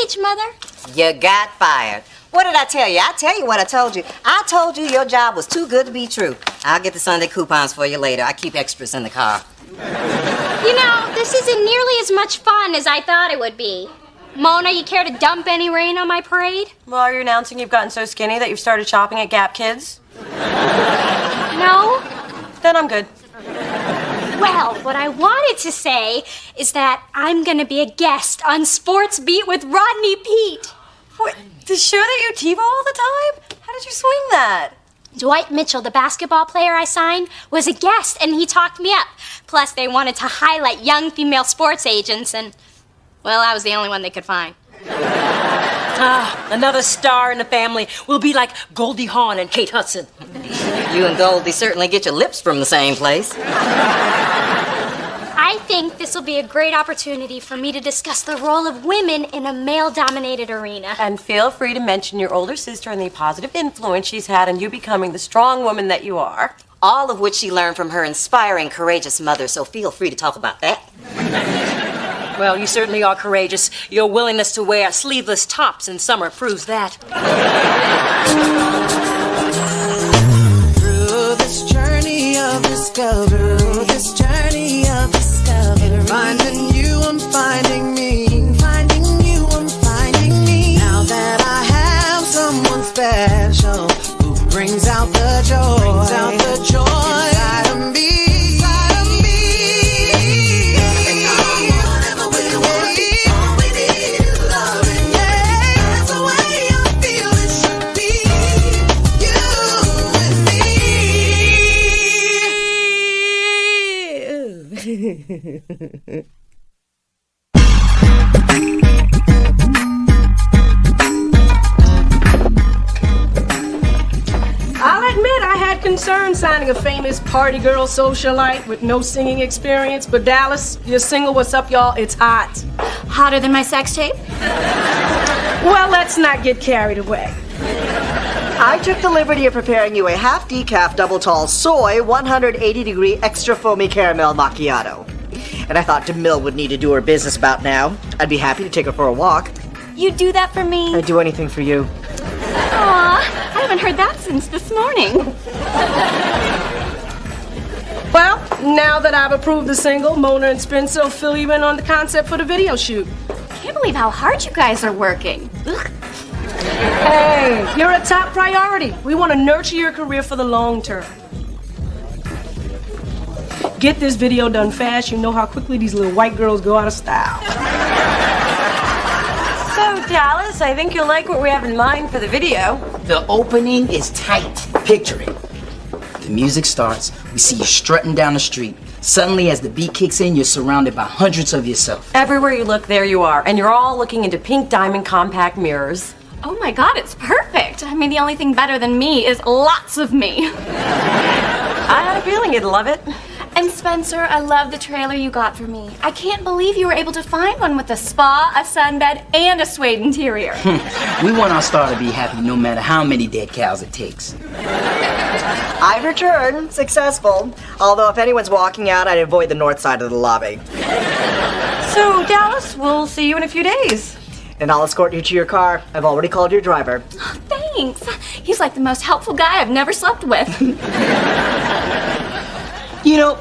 speech, Mother. You got fired. What did I tell you? I tell you what I told you. I told you your job was too good to be true. I'll get the Sunday coupons for you later. I keep extras in the car. You know, this isn't nearly as much fun as I thought it would be. Mona, you care to dump any rain on my parade? Well, are you announcing you've gotten so skinny that you've started shopping at Gap Kids? No. Then I'm good. Well, what I wanted to say is that I'm going to be a guest on Sports Beat with Rodney Pete. What, the show that you TiVo all the time? How did you swing that? Dwight Mitchell, the basketball player I signed, was a guest, and he talked me up. Plus, they wanted to highlight young female sports agents, and, well, I was the only one they could find. Another star in the family. We'll be like Goldie Hawn and Kate Hudson. You and Goldie certainly get your lips from the same place. I think this will be a great opportunity for me to discuss the role of women in a male-dominated arena. And feel free to mention your older sister and the positive influence she's had on you becoming the strong woman that you are. All of which she learned from her inspiring, courageous mother, so feel free to talk about that. Well, you certainly are courageous. Your willingness to wear sleeveless tops in summer proves that. Through this journey of discovery, finding you, I'm finding me. Finding you, I'm finding me. Now that I have someone special who brings out the joy, inside of me. I'll admit I had concerns signing a famous party girl socialite with no singing experience, but Dallas, your single What's Up, Y'all, it's hot. Hotter than my sex tape? Well, let's not get carried away. I took the liberty of preparing you a half decaf double tall soy 180-degree extra foamy caramel macchiato. And I thought DeMille would need to do her business about now. I'd be happy to take her for a walk. You'd do that for me? I'd do anything for you. Aw, I haven't heard that since this morning. Well, now that I've approved the single, Mona and Spencer will fill you in on the concept for the video shoot. I can't believe how hard you guys are working. Ugh. Hey, you're a top priority. We want to nurture your career for the long term. Get this video done fast. You know how quickly these little white girls go out of style. So, Dallas, I think you'll like what we have in mind for the video. The opening is tight. Picture it. The music starts, we see you strutting down the street. Suddenly, as the beat kicks in, you're surrounded by hundreds of yourself. Everywhere you look, there you are. And you're all looking into pink diamond compact mirrors. Oh my God, it's perfect. I mean, the only thing better than me is lots of me. I had a feeling you'd love it. And Spencer, I love the trailer you got for me. I can't believe you were able to find one with a spa, a sunbed, and a suede interior. We want our star to be happy no matter how many dead cows it takes. I've returned, successful. Although if anyone's walking out, I'd avoid the north side of the lobby. So, Dallas, we'll see you in a few days. And I'll escort you to your car. I've already called your driver. Oh, thanks. He's like the most helpful guy I've never slept with. You know,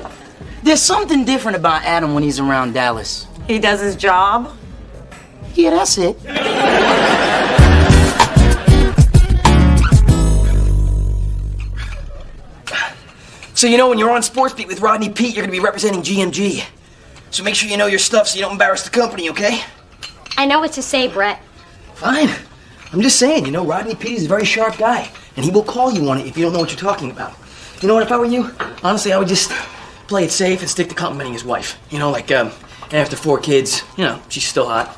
there's something different about Adam when he's around Dallas. He does his job. Yeah, that's it. So you know, when you're on Sports Beat with Rodney Pete, you're gonna be representing GMG. So make sure you know your stuff so you don't embarrass the company, okay? I know what to say, Brett. Fine. I'm just saying, you know, Rodney Pete is a very sharp guy, and he will call you on it if you don't know what you're talking about. You know what, if I were you, honestly, I would just play it safe and stick to complimenting his wife. You know, like, after 4 kids, you know, she's still hot.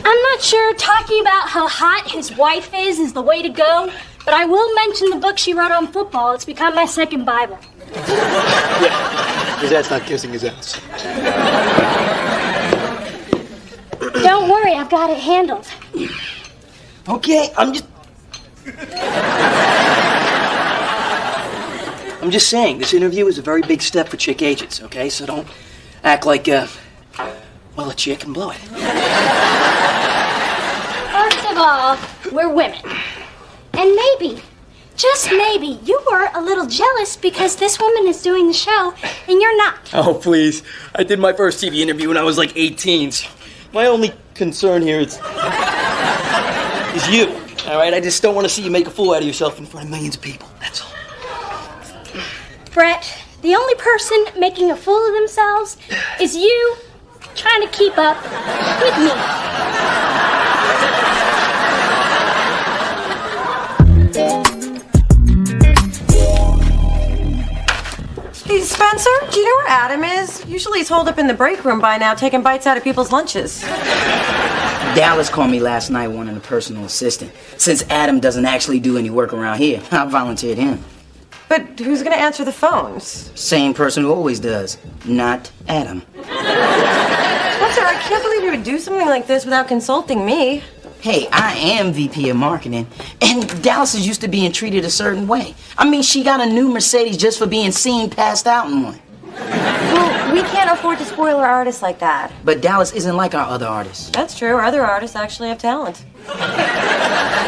I'm not sure talking about how hot his wife is the way to go, but I will mention the book she wrote on football. It's become my second Bible. Yeah, his dad's not kissing his ass. Don't worry, I've got it handled. Okay, I'm just saying, this interview is a very big step for chick agents, okay? So don't act like, well, a chick can blow it. First of all, we're women. And maybe, just maybe, you were a little jealous because this woman is doing the show and you're not. Oh, please. I did my first TV interview when I was like 18. My only concern here is you, all right? I just don't want to see you make a fool out of yourself in front of millions of people. That's all. Brett, the only person making a fool of themselves is you trying to keep up with me. Hey, Spencer, do you know where Adam is? Usually he's holed up in the break room by now, taking bites out of people's lunches. Dallas called me last night wanting a personal assistant. Since Adam doesn't actually do any work around here, I volunteered him. But who's gonna answer the phones? Same person who always does, not Adam. Spencer, I can't believe you would do something like this without consulting me. Hey, I am VP of marketing, and Dallas is used to being treated a certain way. I mean, she got a new Mercedes just for being seen passed out in one. Well, we can't afford to spoil our artists like that. But Dallas isn't like our other artists. That's true. Our other artists actually have talent.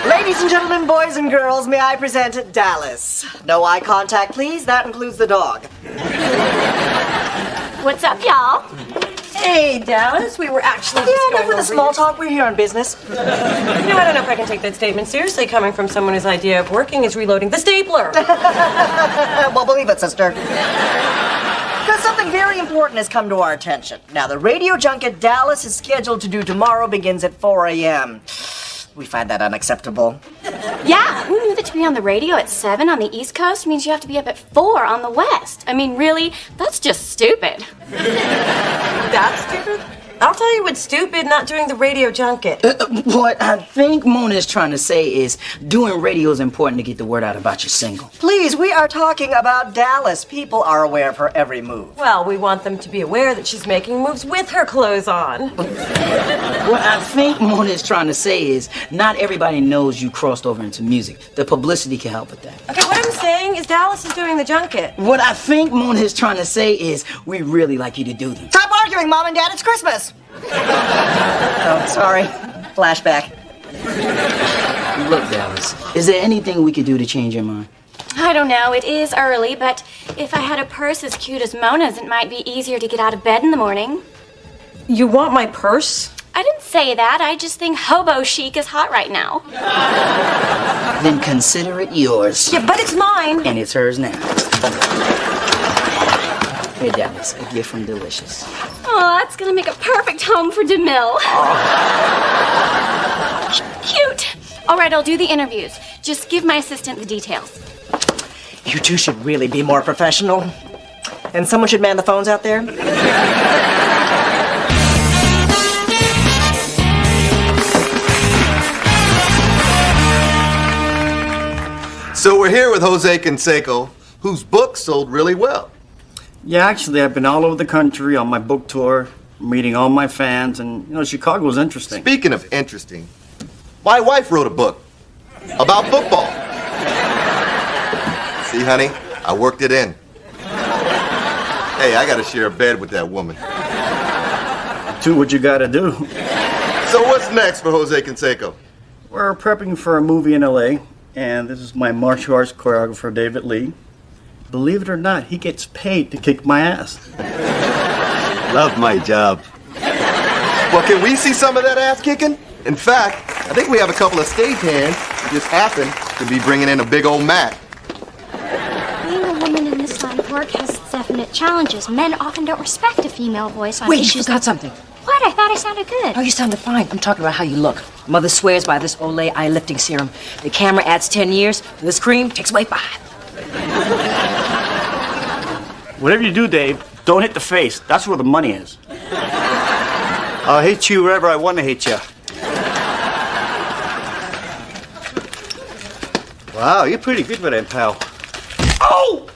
Ladies and gentlemen, boys and girls, may I present Dallas? No eye contact, please. That includes the dog. What's up, y'all? Hey, Dallas, we were actually just Yeah, going enough with the over small your- talk. We're here on business. You know, I don't know if I can take that statement seriously coming from someone whose idea of working is reloading the stapler. Well, believe it, sister. Because something very important has come to our attention. Now, the radio junket Dallas is scheduled to do tomorrow begins at 4 a.m. We find that unacceptable. Yeah, who knew that to be on the radio at 7 on the East Coast means you have to be up at 4 on the West? I mean, really? That's just stupid. That's stupid? I'll tell you what's stupid, not doing the radio junket. What I think Mona is trying to say is doing radio is important to get the word out about your single. Please, we are talking about Dallas. People are aware of her every move. Well, we want them to be aware that she's making moves with her clothes on. What I think Mona is trying to say is not everybody knows you crossed over into music. The publicity can help with that. Okay, what I'm saying is Dallas is doing the junket. What I think Mona is trying to say is we really like you to do them. Stop arguing, Mom and Dad. It's Christmas. Oh, sorry. Flashback. Look, Dallas, is there anything we could do to change your mind? I don't know, it is early, but if I had a purse as cute as Mona's, it might be easier to get out of bed in the morning. You want my purse? I didn't say that, I just think hobo chic is hot right now. Then consider it yours. Yeah, but it's mine. And it's hers now. Here, Dallas, a gift from Delicious. Oh, that's gonna make a perfect home for DeMille. Cute. All right, I'll do the interviews. Just give my assistant the details. You two should really be more professional. And someone should man the phones out there. So we're here with Jose Canseco, whose book sold really well. Yeah, actually, I've been all over the country on my book tour, meeting all my fans, and, Chicago was interesting. Speaking of interesting, my wife wrote a book about football. See, honey, I worked it in. Hey, I gotta share a bed with that woman. Do what you gotta do. So what's next for Jose Canseco? We're prepping for a movie in L.A., and this is my martial arts choreographer, David Lee. Believe it or not, he gets paid to kick my ass. Love my job. Well, can we see some of that ass kicking? In fact, I think we have a couple of stagehands who just happen to be bringing in a big old mat. Being a woman in this line of work has its definite challenges. Men often don't respect a female voice on Wait, you issues. forgot something. What? I thought I sounded good. Oh, you sounded fine. I'm talking about how you look. Mother swears by this Olay eye lifting serum. The camera adds 10 years, this cream takes away 5. Whatever you do, Dave, don't hit the face. That's where the money is. I'll hit you wherever I want to hit you. Wow, you're pretty good with that, pal. Oh!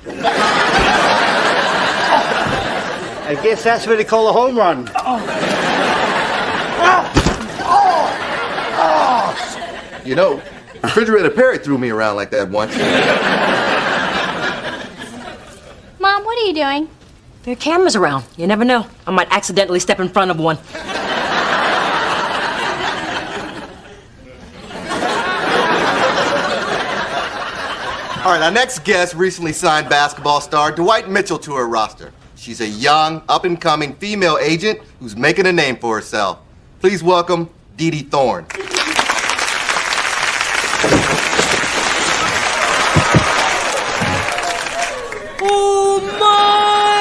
I guess that's what they call a home run. You know, Refrigerator Perry threw me around like that once. Mom, what are you doing? There are cameras around. You never know. I might accidentally step in front of one. All right, our next guest recently signed basketball star Dwight Mitchell to her roster. She's a young, up-and-coming female agent who's making a name for herself. Please welcome Dee Thorne. Oh, my!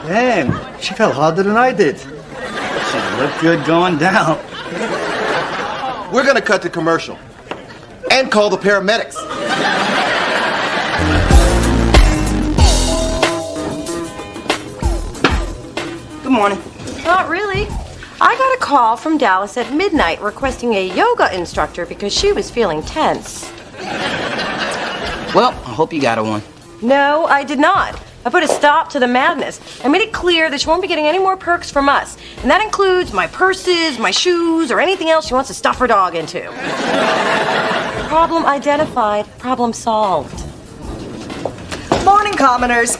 Damn, she fell harder than I did. She looked good going down. We're gonna cut to commercial and call the paramedics. Good morning. Not really. I got a call from Dallas at midnight requesting a yoga instructor because she was feeling tense. Well, I hope you got her one. No, I did not. I put a stop to the madness. I made it clear that she won't be getting any more perks from us. And that includes my purses, my shoes, or anything else she wants to stuff her dog into. Problem identified, problem solved. Morning, commoners.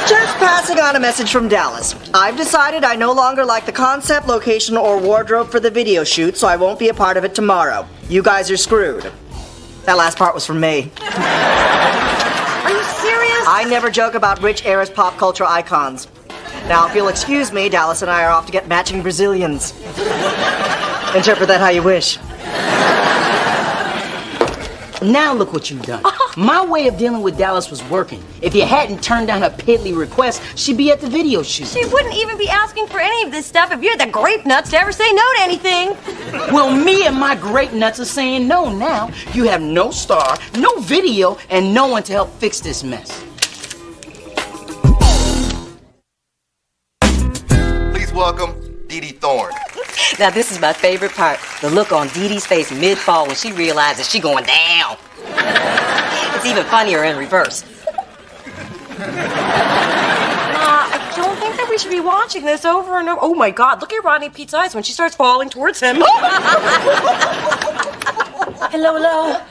Just passing on a message from Dallas. I've decided I no longer like the concept, location, or wardrobe for the video shoot, so I won't be a part of it tomorrow. You guys are screwed. That last part was from me. Are you serious? I never joke about rich heiress pop culture icons. Now, if you'll excuse me, Dallas and I are off to get matching Brazilians. Interpret that how you wish. Now look what you've done. My way of dealing with Dallas was working. If you hadn't turned down her piddly request, she'd be at the video shoot. She wouldn't even be asking for any of this stuff if you had the grape nuts to ever say no to anything. Well, me and my grape nuts are saying no now. You have no star, no video, and no one to help fix this mess. Please welcome Dee Thorne. Now, this is my favorite part. The look on Dee Dee's face mid-fall when she realizes she going down. It's even funnier in reverse. I don't think that we should be watching this over and over. Oh my God, look at Rodney Pete's eyes when she starts falling towards him. Hello, hello.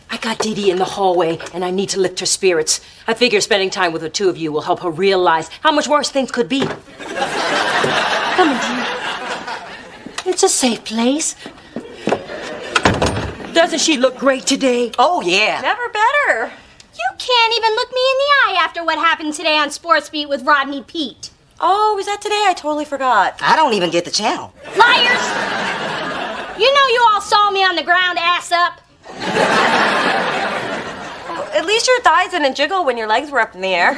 I got Dee Dee in the hallway, and I need to lift her spirits. I figure spending time with the two of you will help her realize how much worse things could be. Come in, Dee. It's a safe place. Doesn't she look great today? Oh, yeah. Never better. You can't even look me in the eye after what happened today on Sports Beat with Rodney Pete. Oh, was that today? I totally forgot. I don't even get the channel. Liars! You know you all saw me on the ground, ass up. At least your thighs didn't jiggle when your legs were up in the air.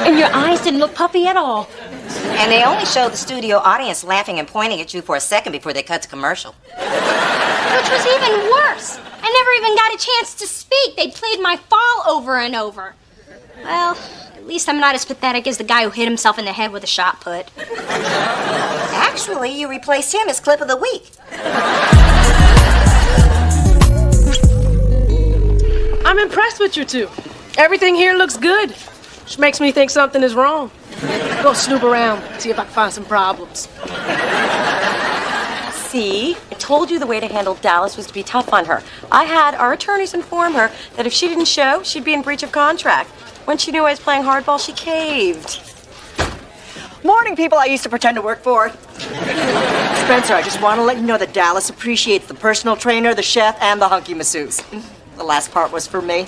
And your eyes didn't look puffy at all. And they only showed the studio audience laughing and pointing at you for a second before they cut to commercial. Which was even worse. I never even got a chance to speak. They played my fall over and over. Well, at least I'm not as pathetic as the guy who hit himself in the head with a shot put. Actually, you replaced him as clip of the week. I'm impressed with you two. Everything here looks good. Which makes me think something is wrong. Go snoop around, see if I can find some problems. See, I told you the way to handle Dallas was to be tough on her. I had our attorneys inform her that if she didn't show, she'd be in breach of contract. When she knew I was playing hardball, she caved. Morning, people I used to pretend to work for. Spencer, I just want to let you know that Dallas appreciates the personal trainer, the chef, and the hunky masseuse. The last part was for me.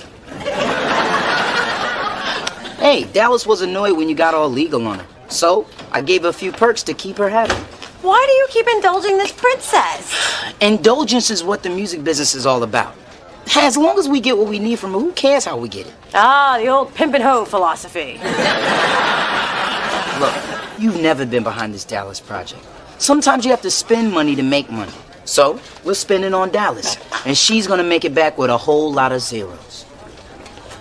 Hey, Dallas was annoyed when you got all legal on her. So, I gave her a few perks to keep her happy. Why do you keep indulging this princess? Indulgence is what the music business is all about. As long as we get what we need from her, who cares how we get it? Ah, the old pimp and hoe philosophy. Look, you've never been behind this Dallas project. Sometimes you have to spend money to make money. So, we're spending on Dallas. And she's gonna make it back with a whole lot of zeros.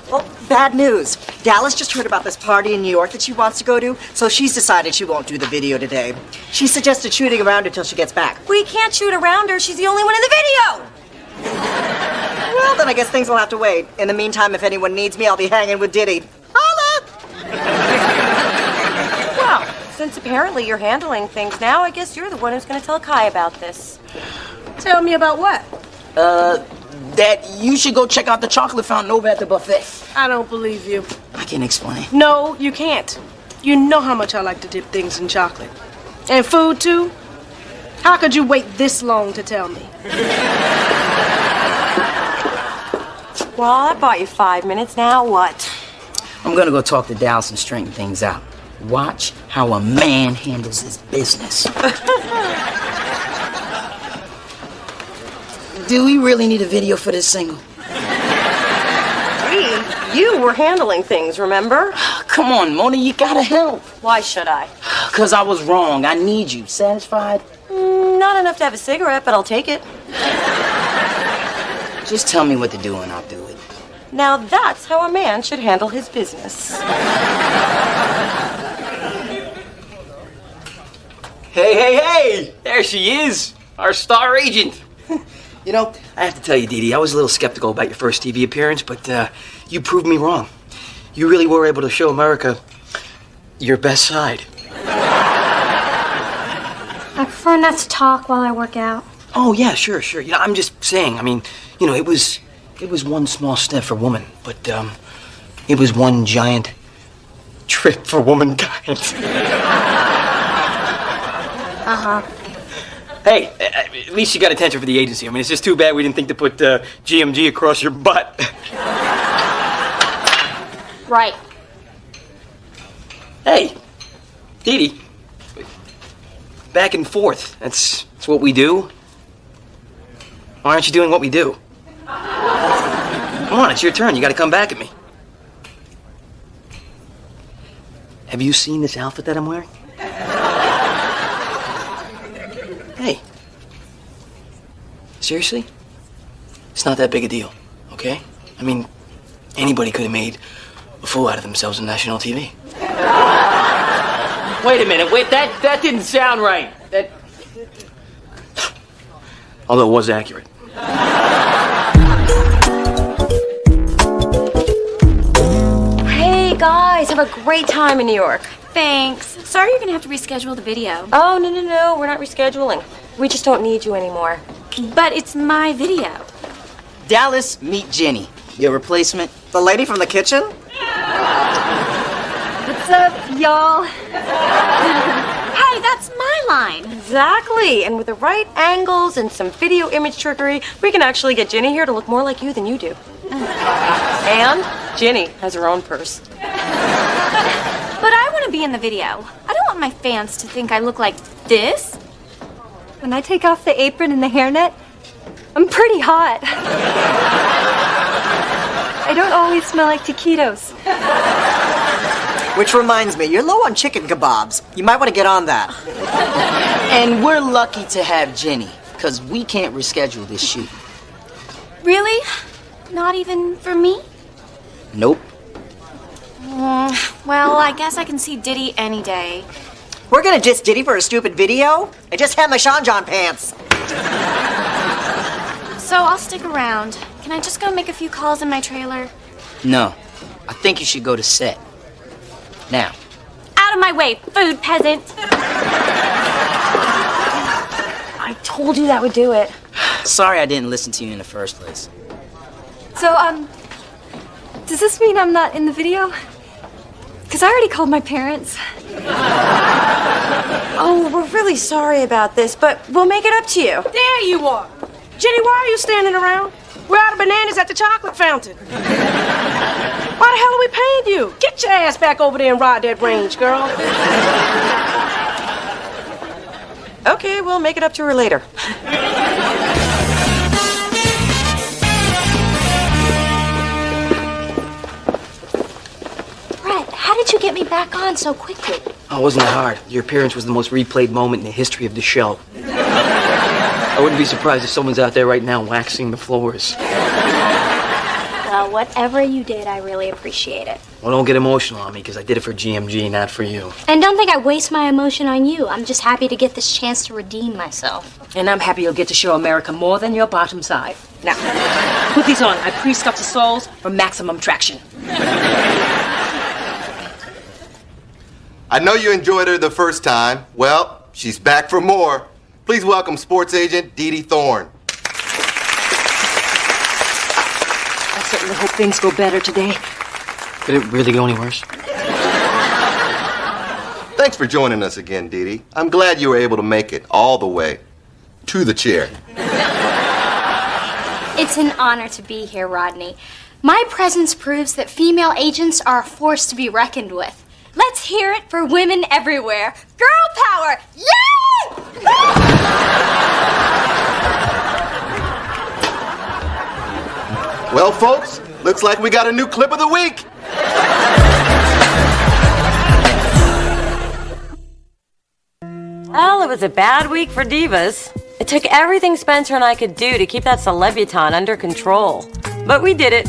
Well, bad news. Dallas just heard about this party in New York that she wants to go to, so she's decided she won't do the video today. She suggested shooting around her till she gets back. We can't shoot around her. She's the only one in the video. Well, then I guess things will have to wait. In the meantime, if anyone needs me, I'll be hanging with Diddy. Holla! Well, since apparently you're handling things now, I guess you're the one who's going to tell Kai about this. Tell me about what? That you should go check out the chocolate fountain over at the buffet. I don't believe you. I can explain. No, you can't. You know how much I like to dip things in chocolate. And food, too? How could you wait this long to tell me? Well, I bought you 5 minutes. Now what? I'm gonna go talk to Dallas and straighten things out. Watch how a man handles his business. Do we really need a video for this single? Gee, you were handling things, remember? Come on, Mona, you gotta help. Why should I? Cause I was wrong. I need you. Satisfied? Not enough to have a cigarette, but I'll take it. Just tell me what to do and I'll do it. Now that's how a man should handle his business. Hey! There she is, our star agent. You know, I have to tell you, Dee Dee, I was a little skeptical about your first TV appearance, but you proved me wrong. You really were able to show America your best side. I prefer not to talk while I work out. Oh, yeah, sure. You know, I'm just saying, I mean, you know, it was one small step for woman, but it was one giant trip for womankind. Uh-huh. Hey, at least you got attention for the agency. I mean, it's just too bad we didn't think to put GMG across your butt. Right. Hey, Dee Dee. Back and forth. That's what we do. Why aren't you doing what we do? Come on, it's your turn. You got to come back at me. Have you seen this outfit that I'm wearing? Hey. Seriously? It's not that big a deal, okay? I mean, anybody could have made a fool out of themselves on national TV. Wait a minute. Wait, that didn't sound right. That... Although it was accurate. Hey, guys, have a great time in New York. Thanks. Sorry you're gonna have to reschedule the video. Oh, no, we're not rescheduling. We just don't need you anymore. But it's my video. Dallas, meet Jenny. Your replacement. The lady from the kitchen? What's up, y'all? Hey, that's my line. Exactly. And with the right angles and some video image trickery, we can actually get Ginny here to look more like you than you do. And Ginny has her own purse. But I want to be in the video. I don't want my fans to think I look like this. When I take off the apron and the hairnet, I'm pretty hot. I don't always smell like taquitos. Which reminds me, you're low on chicken kebabs. You might want to get on that. And we're lucky to have Jenny, because we can't reschedule this shoot. Really? Not even for me? Nope. Well, I guess I can see Diddy any day. We're gonna diss Diddy for a stupid video? I just had my Sean John pants. So I'll stick around. Can I just go make a few calls in my trailer? No. I think you should go to set. Now. Out of my way, food peasant! I told you that would do it. Sorry I didn't listen to you in the first place. So, does this mean I'm not in the video? Because I already called my parents. Oh, we're really sorry about this, but we'll make it up to you. There you are. Jenny, why are you standing around? We're out of bananas at the chocolate fountain. Why the hell are we paying you? Get your ass back over there and ride that range, girl. Okay, we'll make it up to her later. Brett, how did you get me back on so quickly? Oh, it wasn't that hard. Your appearance was the most replayed moment in the history of the show. I wouldn't be surprised if someone's out there right now waxing the floors. Well, whatever you did, I really appreciate it. Well, don't get emotional on me, because I did it for GMG, not for you. And don't think I waste my emotion on you. I'm just happy to get this chance to redeem myself. And I'm happy you'll get to show America more than your bottom side. Now, put these on. I pre-scuffed the soles for maximum traction. I know you enjoyed her the first time. Well, she's back for more. Please welcome sports agent Dee Dee Thorne. I certainly hope things go better today. Could it really go any worse? Thanks for joining us again, Dee Dee. I'm glad you were able to make it all the way to the chair. It's an honor to be here, Rodney. My presence proves that female agents are a force to be reckoned with. Let's hear it for women everywhere. Girl power! Yay! Well, folks, looks like we got a new clip of the week. Well, it was a bad week for divas. It took everything Spencer and I could do to keep that celebutant under control. But we did it.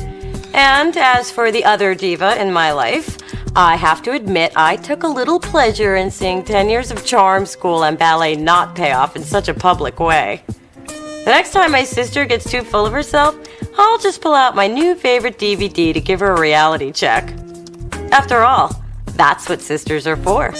And as for the other diva in my life, I have to admit I took a little pleasure in seeing 10 years of charm school and ballet not pay off in such a public way. The next time my sister gets too full of herself, I'll just pull out my new favorite DVD to give her a reality check. After all, that's what sisters are for.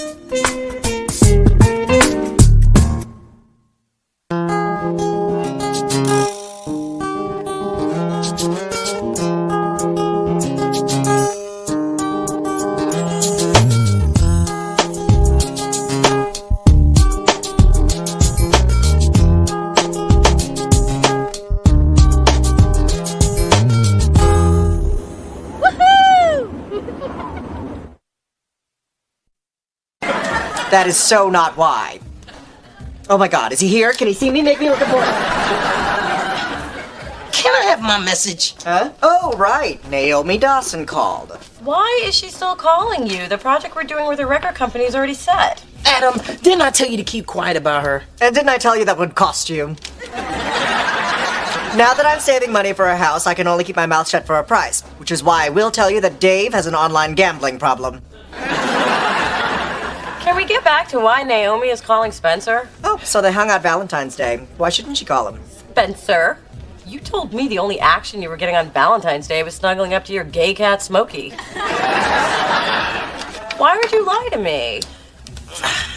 That is so not why. Oh my God, is he here? Can he see me? Make me look important. Can I have my message? Huh? Oh, right. Naomi Dawson called. Why is she still calling you? The project we're doing with the record company is already set. Adam, didn't I tell you to keep quiet about her? And didn't I tell you that would cost you? Now that I'm saving money for a house, I can only keep my mouth shut for a price, which is why I will tell you that Dave has an online gambling problem. Can we get back to why Naomi is calling Spencer? Oh, so they hung out Valentine's Day. Why shouldn't she call him? Spencer, you told me the only action you were getting on Valentine's Day was snuggling up to your gay cat, Smokey. Why would you lie to me?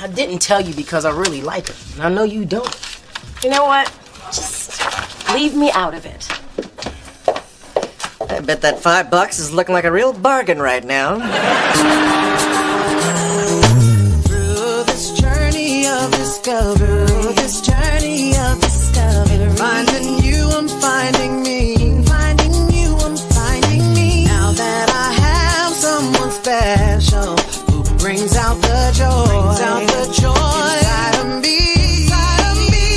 I didn't tell you because I really like her. And I know you don't. You know what? Just leave me out of it. I bet that $5 is looking like a real bargain right now. This journey of discovery. Finding you, I'm finding me. Finding you, I'm finding me. Now that I have someone special who brings out the joy. Brings out the joy inside of me. Inside of me.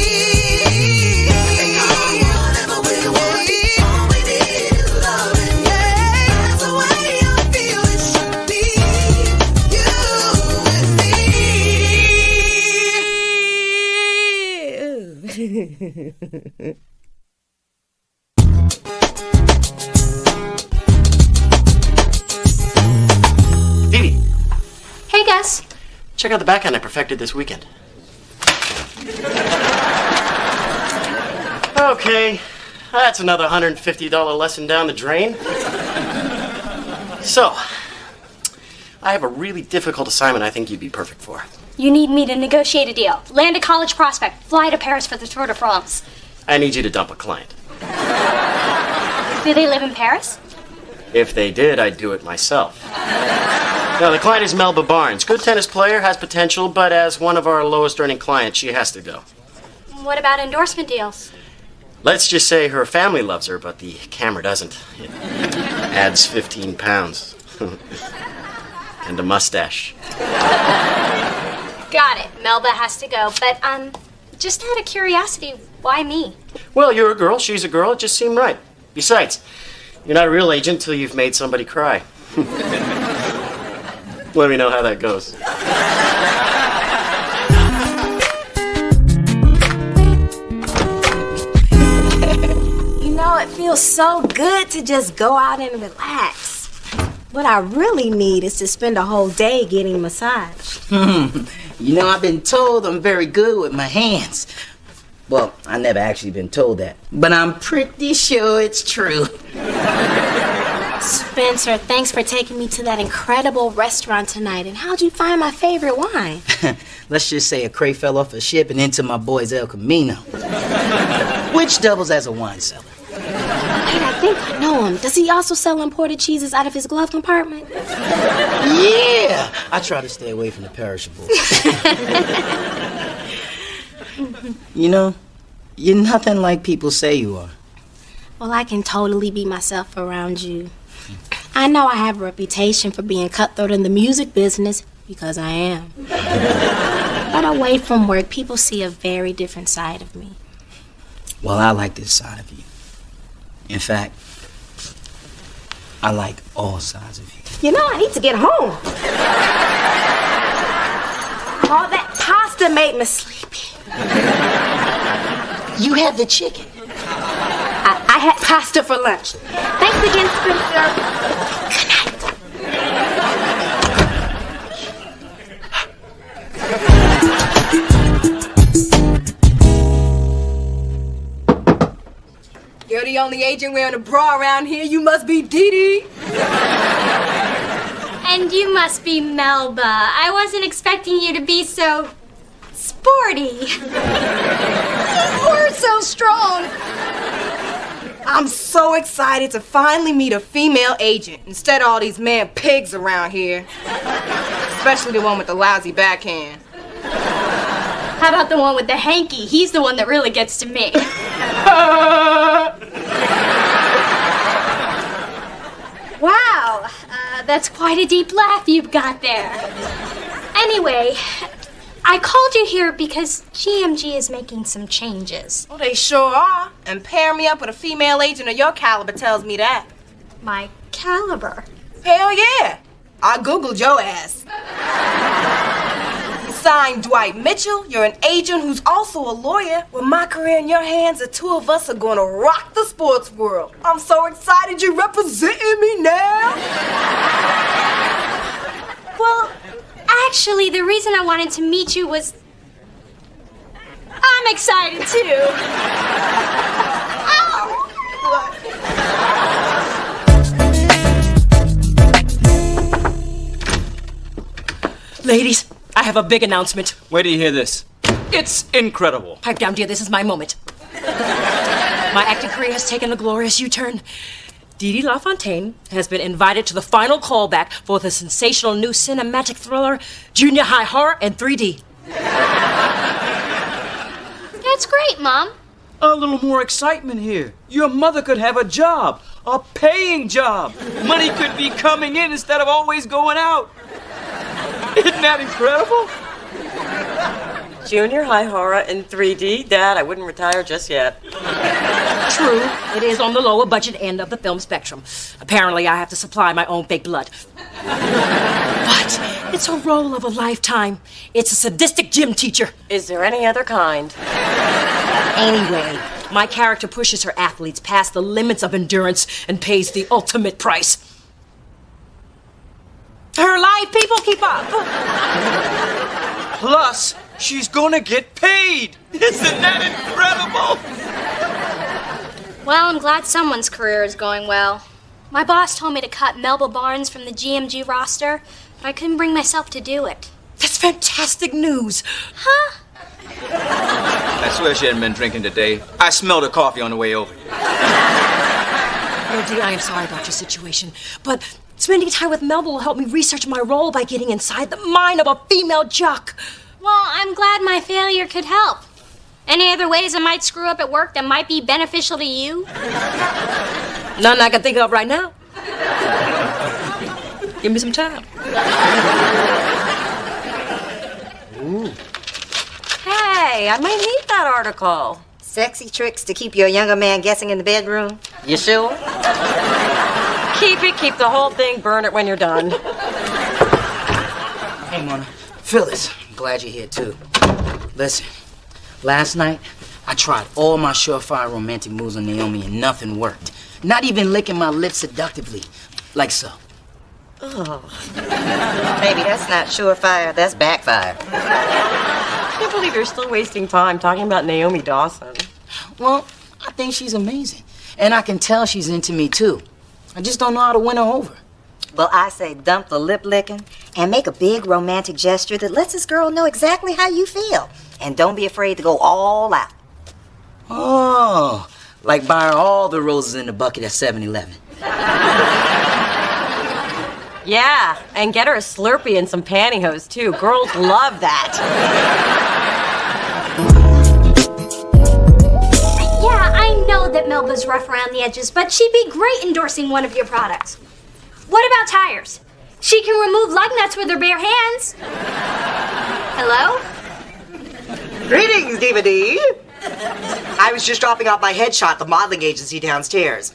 Whatever we want, all we need is love. And that's the way I feel it should be. You and me. Dee Dee, Hey, Gus. check out the backhand I perfected this weekend. Okay, that's another $150 lesson down the drain. So, I have a really difficult assignment I think you'd be perfect for. You need me to negotiate a deal. Land a college prospect. Fly to Paris for the Tour de France. I need you to dump a client. Do they live in Paris? If they did, I'd do it myself. Now, the client is Melba Barnes. Good tennis player, has potential, but as one of our lowest earning clients, she has to go. What about endorsement deals? Let's just say her family loves her, but the camera doesn't. It adds 15 pounds. And a mustache. Got it. Melba has to go. But, just out of curiosity, why me? Well, you're a girl, she's a girl, it just seemed right. Besides, you're not a real agent until you've made somebody cry. Let me know how that goes. You know, it feels so good to just go out and relax. What I really need is to spend a whole day getting massaged. You know, I've been told I'm very good with my hands. Well, I never actually been told that, but I'm pretty sure it's true. Spencer, thanks for taking me to that incredible restaurant tonight. And how'd you find my favorite wine? Let's just say a crate fell off a ship and into my boy's El Camino, which doubles as a wine cellar. Wait, I think I know him. Does he also sell imported cheeses out of his glove compartment? Yeah! I try to stay away from the perishables. You know, you're nothing like people say you are. Well, I can totally be myself around you. I know I have a reputation for being cutthroat in the music business, because I am. But away from work, people see a very different side of me. Well, I like this side of you. In fact, I like all sides of you. You know, I need to get home. All that pasta made me sleepy. You had the chicken. I had pasta for lunch. Thanks again, Spencer. Good night. You're the only agent wearing a bra around here. You must be Dee Dee. And you must be Melba. I wasn't expecting you to be so sporty. We're so strong. I'm so excited to finally meet a female agent instead of all these man pigs around here. Especially the one with the lousy backhand. How about the one with the hanky? He's the one that really gets to me. Wow, that's quite a deep laugh you've got there. Anyway, I called you here because GMG is making some changes. Well, they sure are. And pairing me up with a female agent of your caliber tells me that. My caliber? Hell yeah. I Googled your ass. Signed Dwight Mitchell. You're an agent who's also a lawyer. With my career in your hands, the two of us are going to rock the sports world. I'm so excited you're representing me now. Well, actually, the reason I wanted to meet you was... I'm excited, too. Ladies, I have a big announcement. Where do you hear this? It's incredible. Pipe down, dear. This is my moment. My acting career has taken a glorious U-turn. Dee Dee LaFontaine has been invited to the final callback for the sensational new cinematic thriller, Junior High Horror in 3D. That's great, Mom. A little more excitement here. Your mother could have a job, a paying job. Money could be coming in instead of always going out. Isn't that incredible? Junior High Horror in 3D? Dad, I wouldn't retire just yet. True, it is on the lower budget end of the film spectrum. Apparently, I have to supply my own fake blood. But it's a role of a lifetime. It's a sadistic gym teacher. Is there any other kind? Anyway, my character pushes her athletes past the limits of endurance and pays the ultimate price. Her life, people, keep up. Plus, she's gonna get paid. Isn't that incredible? Well, I'm glad someone's career is going well. My boss told me to cut Melba Barnes from the GMG roster, but I couldn't bring myself to do it. That's fantastic news. Huh? I swear she hadn't been drinking today. I smelled her coffee on the way over here. No, Dee, I am sorry about your situation, but spending time with Melba will help me research my role by getting inside the mind of a female jock. Well, I'm glad my failure could help. Any other ways I might screw up at work that might be beneficial to you? None I can think of right now. Give me some time. Ooh. Hey, I might need that article. Sexy tricks to keep your younger man guessing in the bedroom? You sure? Keep it, keep the whole thing, burn it when you're done. Hey, Mona. Phyllis, I'm glad you're here, too. Listen, last night, I tried all my surefire romantic moves on Naomi and nothing worked. Not even licking my lips seductively, like so. Oh. Baby, that's not surefire, that's backfire. I can't believe you're still wasting time talking about Naomi Dawson. Well, I think she's amazing. And I can tell she's into me, too. I just don't know how to win her over. Well, I say dump the lip licking and make a big romantic gesture that lets this girl know exactly how you feel. And don't be afraid to go all out. Oh, Like buying all the roses in the bucket at 7-Eleven. Yeah, and get her a Slurpee and some pantyhose, too. Girls love that. Yeah, I know that Melba's rough around the edges, but she'd be great endorsing one of your products. What about tires? She can remove lug nuts with her bare hands. Hello? Greetings, Diva D. I was just dropping off my headshot at the modeling agency downstairs.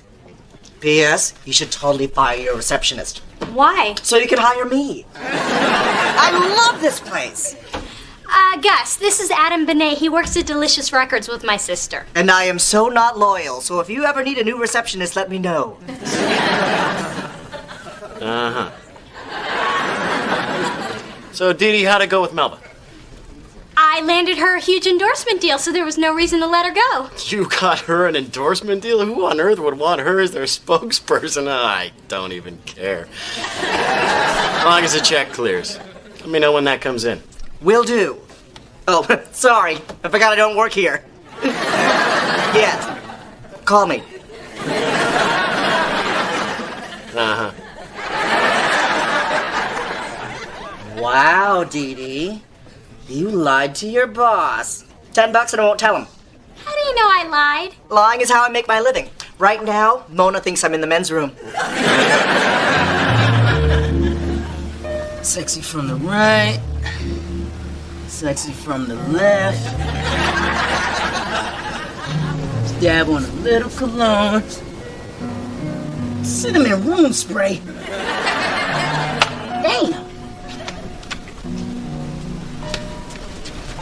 P.S. You should totally fire your receptionist. Why? So you can hire me. I love this place. Gus, this is Adam Benet. He works at Delicious Records with my sister. And I am so not loyal, so if you ever need a new receptionist, let me know. Uh-huh. So, Dee Dee, how'd it go with Melba? I landed her a huge endorsement deal, so there was no reason to let her go. You got her an endorsement deal? Who on earth would want her as their spokesperson? I don't even care. As long as the check clears. Let me know when that comes in. Will do. Oh, sorry. I forgot I don't work here. Yet. Call me. Uh-huh. Wow, Dee Dee. You lied to your boss. $10 and I won't tell him. How do you know I lied? Lying is how I make my living. Right now, Mona thinks I'm in the men's room. Sexy from the right. Sexy from the left. Dab on a little cologne. Cinnamon room spray. Damn.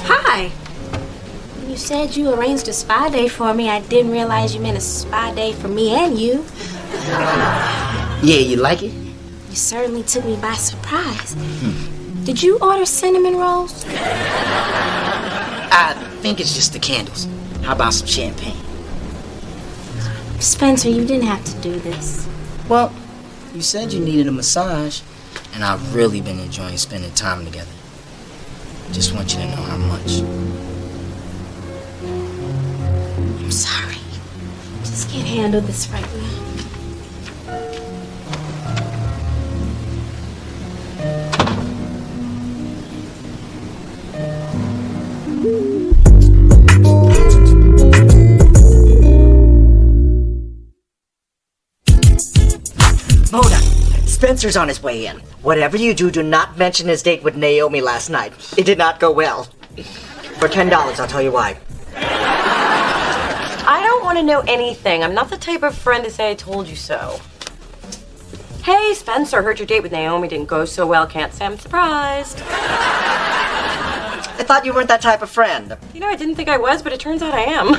Hi. When you said you arranged a spa day for me, I didn't realize you meant a spa day for me and you. Yeah, you like it? You certainly took me by surprise. Did you order cinnamon rolls? I think it's just the candles. How about some champagne? Spencer, you didn't have to do this. Well, you said you needed a massage, and I've really been enjoying spending time together. Just want you to know how much. I'm sorry. Just can't handle this right now. Mona, Spencer's on his way in. Whatever you do, do not mention his date with Naomi last night. It did not go well. For $10, I'll tell you why. I don't want to know anything. I'm not the type of friend to say I told you so. Hey, Spencer, heard your date with Naomi didn't go so well. Can't say I'm surprised. I thought you weren't that type of friend. You know, I didn't think I was, but it turns out I am.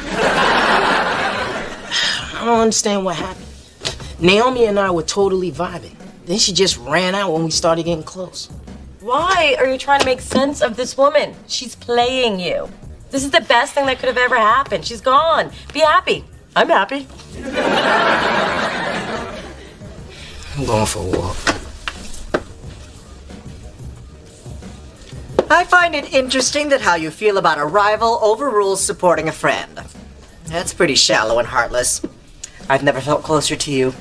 I don't understand what happened. Naomi and I were totally vibing. Then she just ran out when we started getting close. Why are you trying to make sense of this woman? She's playing you. This is the best thing that could have ever happened. She's gone. Be happy. I'm happy. I'm going for a walk. I find it interesting that how you feel about a rival overrules supporting a friend. That's pretty shallow and heartless. I've never felt closer to you.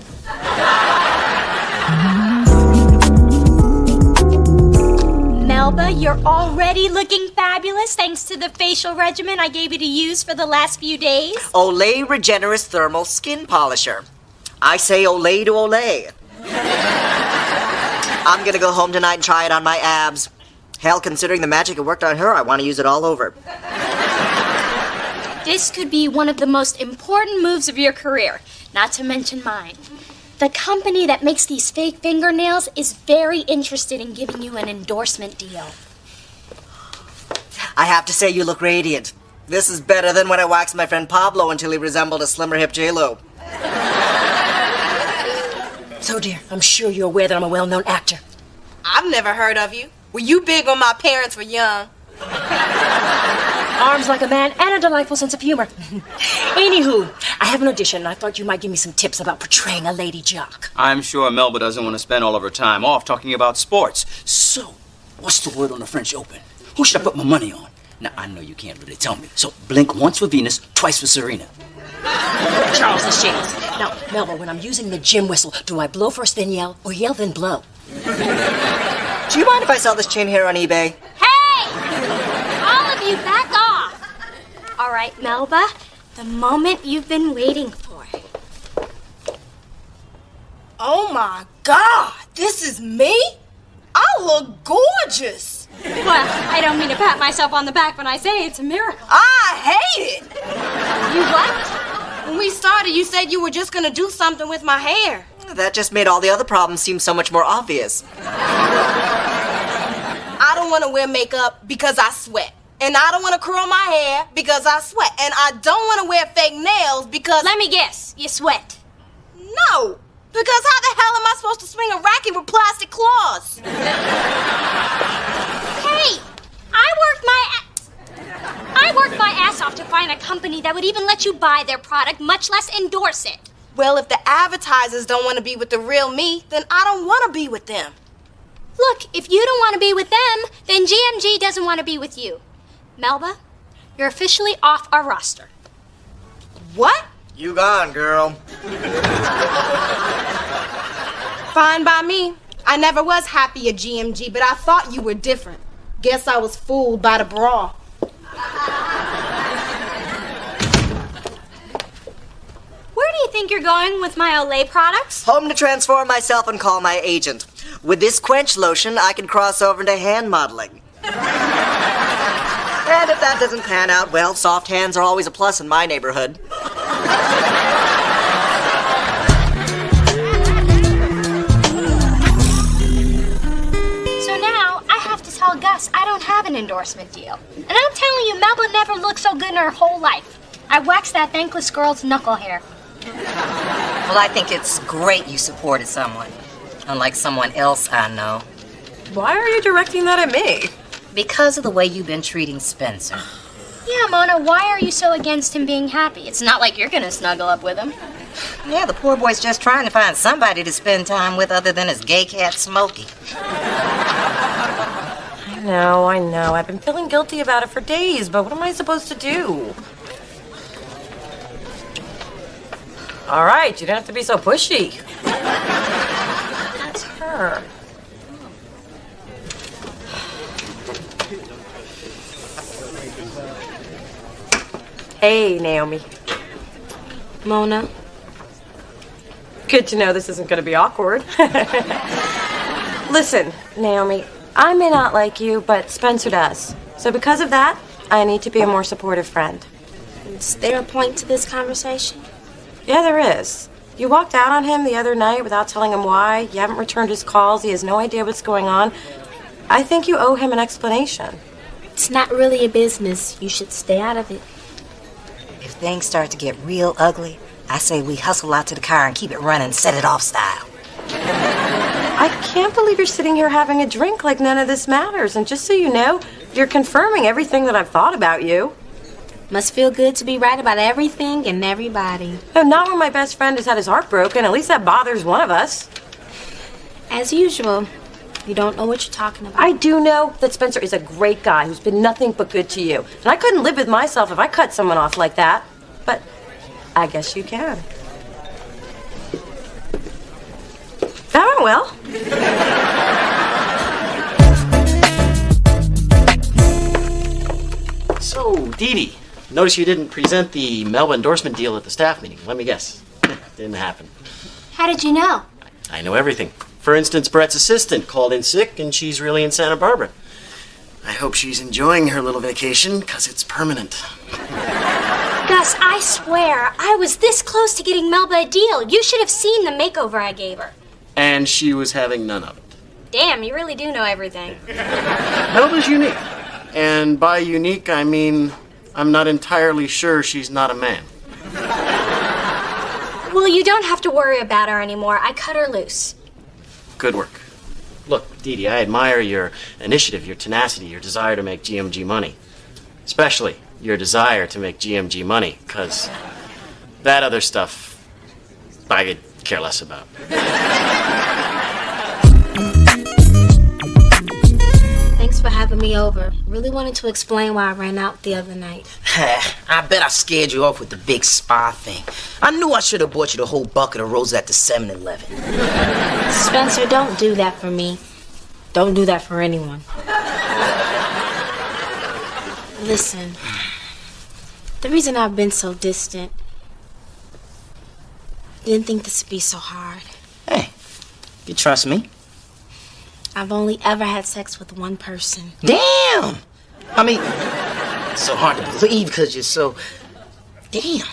Melba, you're already looking fabulous thanks to the facial regimen I gave you to use for the last few days. Olay Regenerous Thermal Skin Polisher. I say Olay to Olay. I'm gonna go home tonight and try it on my abs. Hell, considering the magic it worked on her, I want to use it all over. This could be one of the most important moves of your career, not to mention mine. The company that makes these fake fingernails is very interested in giving you an endorsement deal. I have to say you look radiant. This is better than when I waxed my friend Pablo until he resembled a slimmer hip J-Lo. So, dear, I'm sure you're aware that I'm a well-known actor. I've never heard of you. Were you big when my parents were young? Arms like a man and a delightful sense of humor. Anywho, I have an audition and I thought you might give me some tips about portraying a lady jock. I'm sure Melba doesn't want to spend all of her time off talking about sports. So, what's the word on the French Open? Who should I put my money on? Now, I know you can't really tell me. So, blink once for Venus, twice for Serena. Charles the Shades. Now, Melba, when I'm using the gym whistle, do I blow first then yell, or yell then blow? Do you mind if I sell this chain here on eBay? Hey! All of you, back off! All right, Melba, the moment you've been waiting for. Oh my God, this is me? I look gorgeous. Well, I don't mean to pat myself on the back when I say it's a miracle. I hate it. You what? When we started, you said you were just gonna do something with my hair. That just made all the other problems seem so much more obvious. I don't want to wear makeup because I sweat. And I don't want to curl my hair because I sweat. And I don't want to wear fake nails because... Let me guess, you sweat. No, because how the hell am I supposed to swing a racket with plastic claws? Hey, I worked my ass off to find a company that would even let you buy their product, much less endorse it. Well, if the advertisers don't want to be with the real me, then I don't want to be with them. Look, if you don't want to be with them, then GMG doesn't want to be with you. Melba, you're officially off our roster. What? You gone, girl. Fine by me. I never was happy at GMG, but I thought you were different. Guess I was fooled by the bra. Where do you think you're going with my Olay products? Home to transform myself and call my agent. With this quench lotion, I can cross over into hand modeling. And if that doesn't pan out, well, soft hands are always a plus in my neighborhood. So now, I have to tell Gus I don't have an endorsement deal. And I'm telling you, Melba never looked so good in her whole life. I waxed that thankless girl's knuckle hair. Well, I think it's great you supported someone, unlike someone else I know. Why are you directing that at me? Because of the way you've been treating Spencer. Yeah, Mona, why are you so against him being happy? It's not like you're gonna snuggle up with him. Yeah, the poor boy's just trying to find somebody to spend time with other than his gay cat, Smokey. I know. I've been feeling guilty about it for days, but what am I supposed to do? All right, you don't have to be so pushy. That's her. Hey, Naomi. Mona. Good to know this isn't going to be awkward. Listen, Naomi, I may not like you, but Spencer does. So because of that, I need to be a more supportive friend. Is there a point to this conversation? Yeah, there is. You walked out on him the other night without telling him why. You haven't returned his calls. He has no idea what's going on. I think you owe him an explanation. It's not really a business. You should stay out of it. If things start to get real ugly, I say we hustle out to the car and keep it running, set it off style. I can't believe you're sitting here having a drink like none of this matters. And just so you know, you're confirming everything that I've thought about you. Must feel good to be right about everything and everybody. No, not when my best friend has had his heart broken. At least that bothers one of us. As usual, you don't know what you're talking about. I do know that Spencer is a great guy who's been nothing but good to you. And I couldn't live with myself if I cut someone off like that. But I guess you can. That went well. So, Dee Dee, notice you didn't present the Melba endorsement deal at the staff meeting. Let me guess. Didn't happen. How did you know? I know everything. For instance, Brett's assistant called in sick, and she's really in Santa Barbara. I hope she's enjoying her little vacation, because it's permanent. Gus, I swear, I was this close to getting Melba a deal. You should have seen the makeover I gave her. And she was having none of it. Damn, you really do know everything. Melba's unique. And by unique, I mean I'm not entirely sure she's not a man. Well, you don't have to worry about her anymore. I cut her loose. Good work. Look, Dee Dee, I admire your initiative, your tenacity, your desire to make GMG money. Especially your desire to make GMG money, because that other stuff I could care less about. Thanks for having me over. Really wanted to explain why I ran out the other night. I bet I scared you off with the big spa thing. I knew I should have bought you the whole bucket of roses at the 7-Eleven. Spencer, don't do that for me. Don't do that for anyone. Listen, the reason I've been so distant, didn't think this would be so hard. Hey, you trust me? I've only ever had sex with one person. Damn! I mean, it's so hard to believe because you're so... Damn.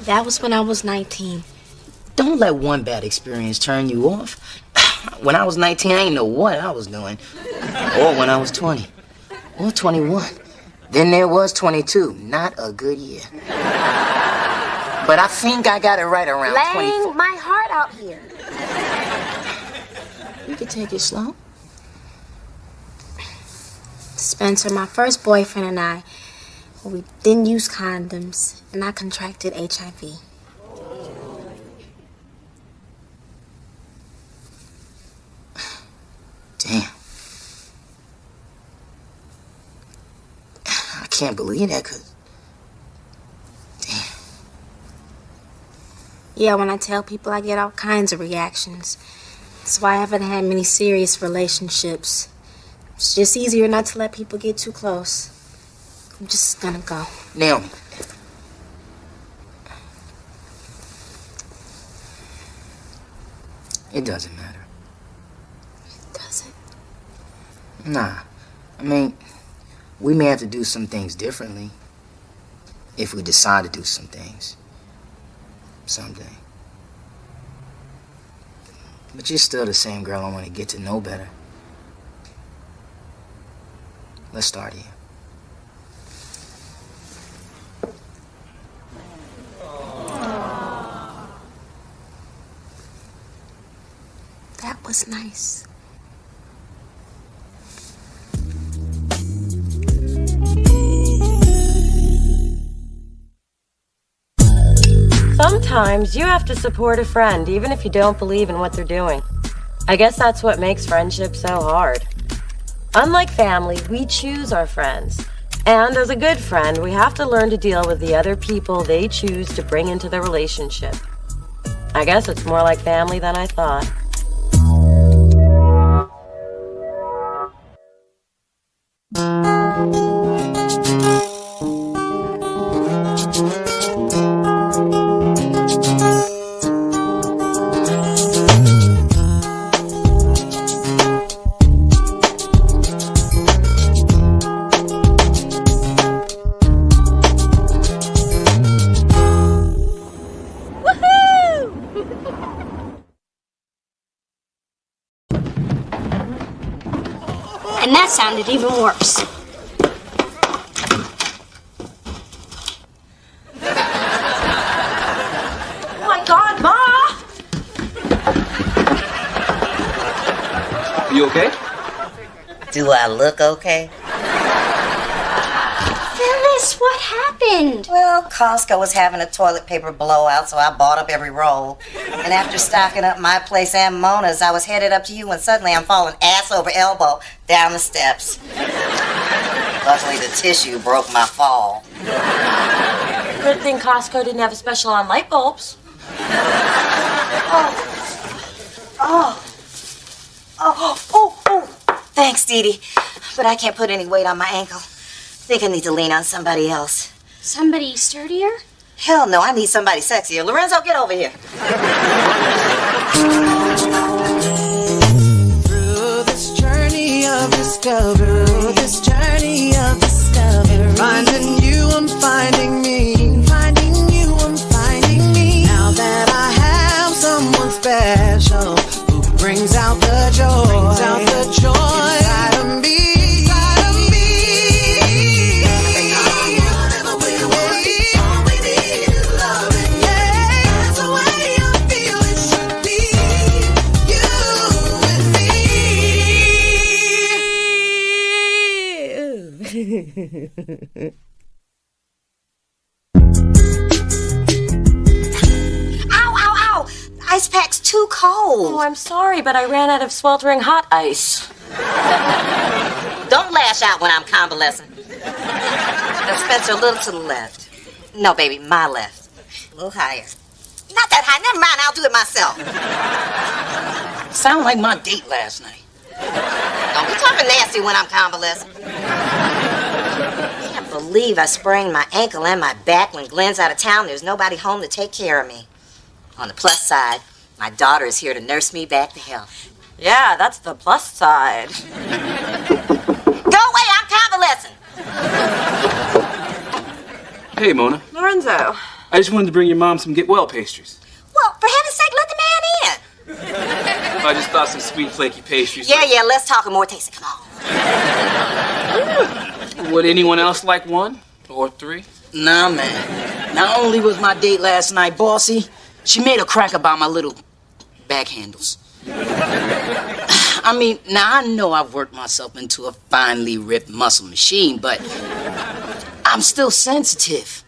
That was when I was 19. Don't let one bad experience turn you off. When I was 19, I didn't know what I was doing. Or when I was 20. Or 21. Then there was 22. Not a good year. But I think I got it right around 24. Laying my heart out here. You can take it slow. Spencer, my first boyfriend and I, we didn't use condoms, and I contracted HIV. Damn. I can't believe that, cause... Damn. Yeah, when I tell people, I get all kinds of reactions. That's why I haven't had many serious relationships. It's just easier not to let people get too close. I'm just gonna go. Naomi. It doesn't matter. Does it? Nah. I mean, we may have to do some things differently if we decide to do some things someday. But you're still the same girl I want to get to know better. Let's start here. That was nice. Sometimes you have to support a friend, even if you don't believe in what they're doing. I guess that's what makes friendship so hard. Unlike family, we choose our friends. And as a good friend, we have to learn to deal with the other people they choose to bring into the relationship. I guess it's more like family than I thought. And that sounded even worse. Oh my God, Ma! You okay? Do I look okay? Phyllis, what happened? Well, Costco was having a toilet paper blowout, so I bought up every roll. And after stocking up my place and Mona's, I was headed up to you when suddenly I'm falling ass over elbow down the steps. Luckily, the tissue broke my fall. Good thing Costco didn't have a special on light bulbs. Oh. Thanks, Dee Dee. But I can't put any weight on my ankle. I think I need to lean on somebody else. Somebody sturdier? Hell no, I need somebody sexier. Lorenzo, get over here. Through this journey of discovery, finding you, I'm finding me. Finding you, I'm finding me. Now that I have someone special who brings out the joy, inside of me. Ow! Ice pack's too cold. Oh, I'm sorry, but I ran out of sweltering hot ice. Don't lash out when I'm convalescing. Now, Spencer, a little to the left. No, baby, my left. A little higher. Not that high. Never mind, I'll do it myself. Sound like my date last night. Don't be talking nasty when I'm convalescing. I can't believe I sprained my ankle and my back when Glenn's out of town. There's nobody home to take care of me. On the plus side, my daughter is here to nurse me back to health. Yeah, that's the plus side. Go away, I'm convalescing. Hey, Mona. Lorenzo. I just wanted to bring your mom some get well pastries. Well, for heaven's sake, let the man in. I just thought some sweet flaky pastries. Yeah, let's talk and more taste it. Come on. Would anyone else like one? Or three? Nah, man. Not only was my date last night bossy, she made a crack about my little bag handles. I mean, now I know I've worked myself into a finely ripped muscle machine, but I'm still sensitive.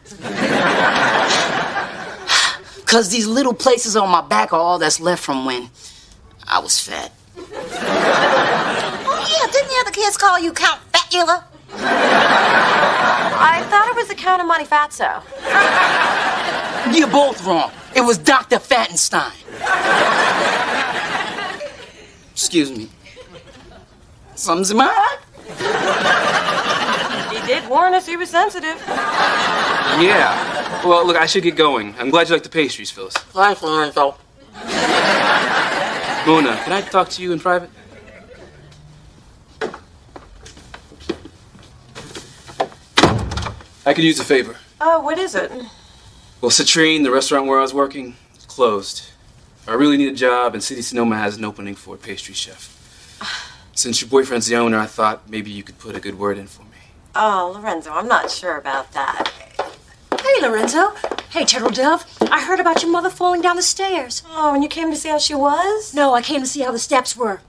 Because these little places on my back are all that's left from when I was fat. Oh, yeah, didn't the other kids call you Count Fatula? I thought it was the Count of Monte Fatso. You're both wrong. It was Dr. Fattenstein. Excuse me. Something's in my eye? He did warn us he was sensitive. Yeah. Well, look, I should get going. I'm glad you like the pastries, Phyllis. Thanks, Lorenzo. Mona, can I talk to you in private? I could use a favor. Oh, what is it? Well, Citrine, the restaurant where I was working, is closed. I really need a job, and City Sonoma has an opening for a pastry chef. Since your boyfriend's the owner, I thought maybe you could put a good word in for me. Oh, Lorenzo, I'm not sure about that. Hey, Lorenzo. Hey, Turtle Dove. I heard about your mother falling down the stairs. Oh, and you came to see how she was? No, I came to see how the steps were.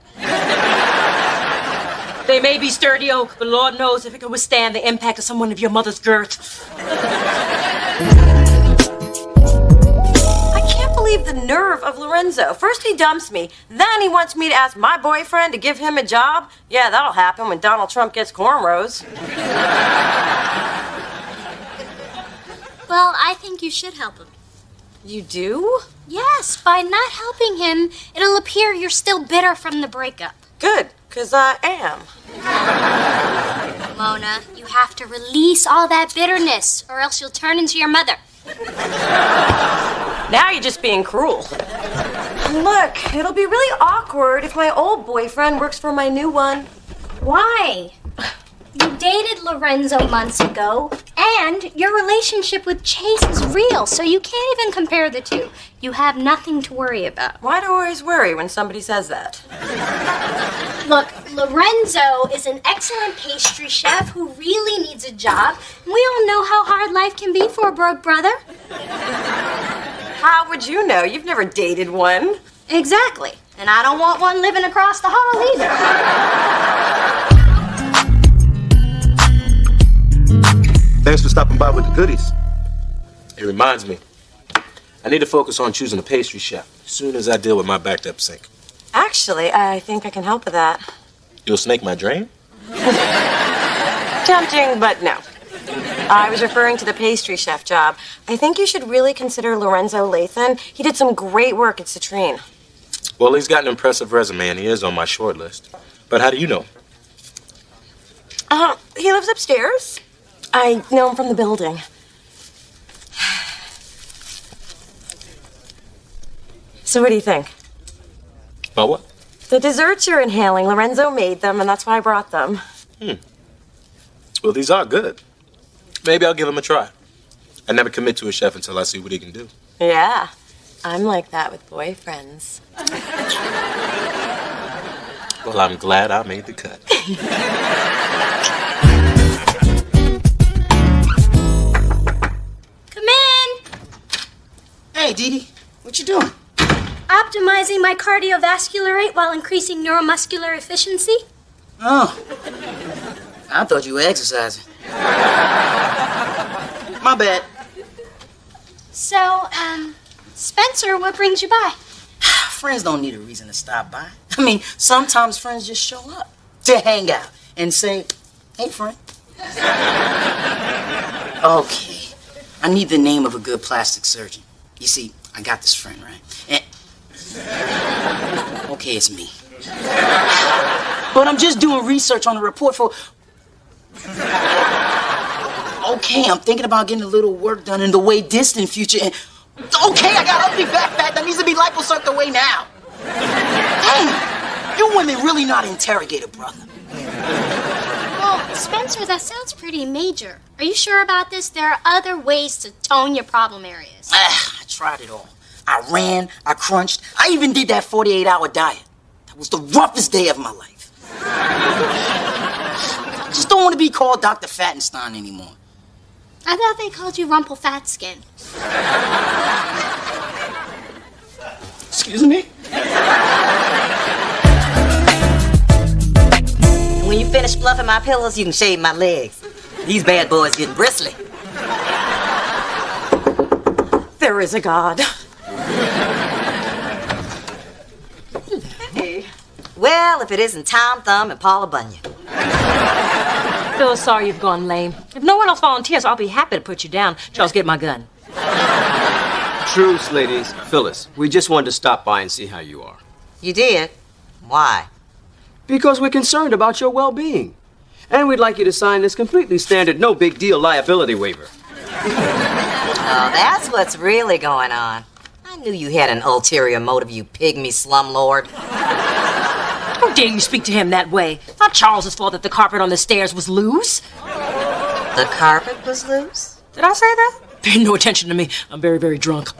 They may be sturdy oak, but Lord knows if it can withstand the impact of someone of your mother's girth. I can't believe the nerve of Lorenzo. First he dumps me, then he wants me to ask my boyfriend to give him a job. Yeah, that'll happen when Donald Trump gets cornrows. Well, I think you should help him. You do? Yes, by not helping him, it'll appear you're still bitter from the breakup. Good, because I am. Mona, you have to release all that bitterness, or else you'll turn into your mother. Now you're just being cruel. Look, it'll be really awkward if my old boyfriend works for my new one. Why? You dated Lorenzo months ago, and your relationship with Chase is real, so you can't even compare the two. You have nothing to worry about. Why do I always worry when somebody says that? Look, Lorenzo is an excellent pastry chef who really needs a job. We all know how hard life can be for a broke brother. How would you know? You've never dated one. Exactly. And I don't want one living across the hall either. Thanks for stopping by with the goodies. It reminds me, I need to focus on choosing a pastry chef as soon as I deal with my backed up sink. Actually, I think I can help with that. You'll snake my drain? Tempting, but no. I was referring to the pastry chef job. I think you should really consider Lorenzo Lathan. He did some great work at Citrine. Well, he's got an impressive resume and he is on my short list. But how do you know? He lives upstairs. I know him from the building. So what do you think? About what? The desserts you're inhaling, Lorenzo made them, and that's why I brought them. Well, these are good. Maybe I'll give them a try. I never commit to a chef until I see what he can do. Yeah, I'm like that with boyfriends. Well, I'm glad I made the cut. Come in. Hey, Dee, what you doing? Optimizing my cardiovascular rate while increasing neuromuscular efficiency. Oh, I thought you were exercising. My bad. So, Spencer, what brings you by? Friends don't need a reason to stop by. I mean, sometimes friends just show up. to hang out and say, hey, friend. Okay, I need the name of a good plastic surgeon. You see, I got this friend, right? Okay, it's me. But I'm just doing research on a report for... Okay, I'm thinking about getting a little work done in the way distant future and... Okay, I got ugly back fat that needs to be liposucked away now. Damn, you women really not interrogated, brother. Well, Spencer, that sounds pretty major. Are you sure about this? There are other ways to tone your problem areas. I tried it all. I ran, I crunched, I even did that 48-hour diet. That was the roughest day of my life. I just don't want to be called Dr. Fattenstein anymore. I thought they called you Rumple Fatskin. Excuse me? When you finish fluffing my pillows, you can shave my legs. These bad boys getting bristly. There is a God. Hey. Well, if it isn't Tom Thumb and Paula Bunyan. Phyllis, sorry you've gone lame. If no one else volunteers, I'll be happy to put you down. Charles, get my gun. Truce, ladies. Phyllis, we just wanted to stop by and see how you are. You did? Why? Because we're concerned about your well-being. And we'd like you to sign this completely standard, no big deal liability waiver. Oh, that's what's really going on. I knew you had an ulterior motive, you pygmy slumlord. How dare you speak to him that way? It's not Charles's fault that the carpet on the stairs was loose. The carpet was loose? Did I say that? Pay no attention to me. I'm very, very drunk.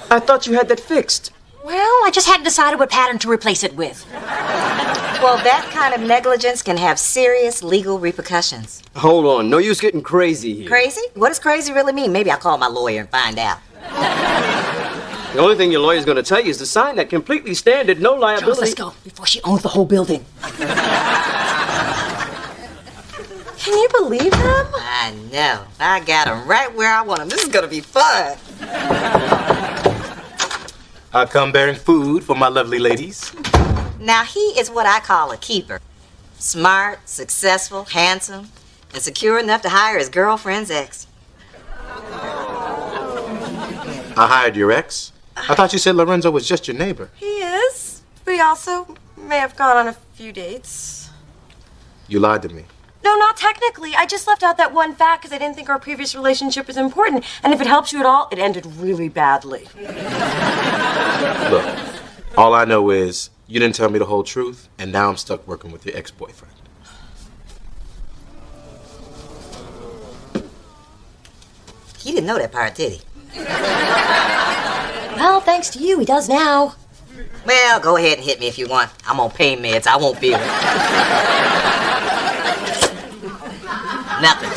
I thought you had that fixed. Well, I just hadn't decided what pattern to replace it with. Well, that kind of negligence can have serious legal repercussions. Hold on, no use getting crazy here. Crazy? What does crazy really mean? Maybe I'll call my lawyer and find out. The only thing your lawyer's going to tell you is to sign that completely standard, no liability... Charles, let's go, before she owns the whole building. Can you believe him? I know. I got him right where I want him. This is going to be fun. I come bearing food for my lovely ladies. Now, he is what I call a keeper. Smart, successful, handsome, and secure enough to hire his girlfriend's ex. I hired your ex? I thought you said Lorenzo was just your neighbor. He is, but he also may have gone on a few dates. You lied to me. No, not technically. I just left out that one fact because I didn't think our previous relationship was important. And if it helps you at all, it ended really badly. Look, all I know is you didn't tell me the whole truth, and now I'm stuck working with your ex-boyfriend. He didn't know that part, did he? Well, thanks to you, he does now. Well, go ahead and hit me if you want. I'm on pain meds. I won't feel it. Nothing.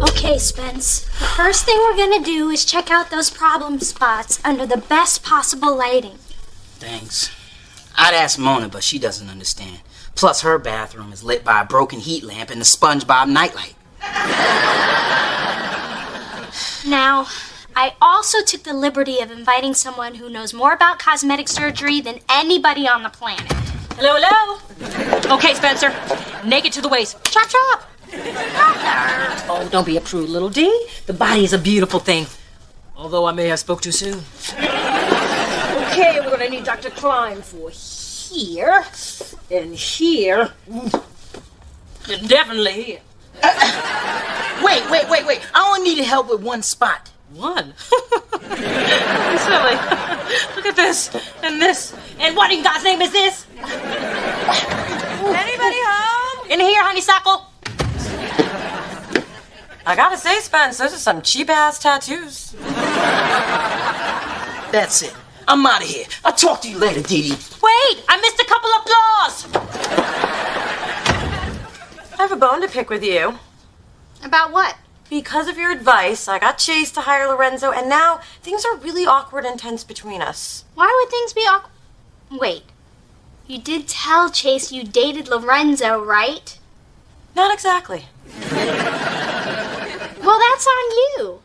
Okay, Spence. The first thing we're gonna do is check out those problem spots under the best possible lighting. Thanks. I'd ask Mona, but she doesn't understand. Plus, her bathroom is lit by a broken heat lamp and the SpongeBob nightlight. Now, I also took the liberty of inviting someone who knows more about cosmetic surgery than anybody on the planet. Hello, hello. Okay, Spencer. Naked to the waist. Chop, chop. Oh, don't be a prude, little D. The body is a beautiful thing. Although I may have spoke too soon. Okay, we're gonna need Dr. Klein for here, and here, and definitely here. Wait. I only needed help with one spot. One? Silly. Look at this, and this, and what in God's name is this? Anybody home? In here, honeysuckle. I gotta say, Spence, those are some cheap-ass tattoos. That's it. I'm out of here. I'll talk to you later, Dee Dee. Wait, I missed a couple of applause. I have a bone to pick with you. About what? Because of your advice, I got Chase to hire Lorenzo, and now things are really awkward and tense between us. Why would things be awkward? Wait. You did tell Chase you dated Lorenzo, right? Not exactly. Well, that's on you.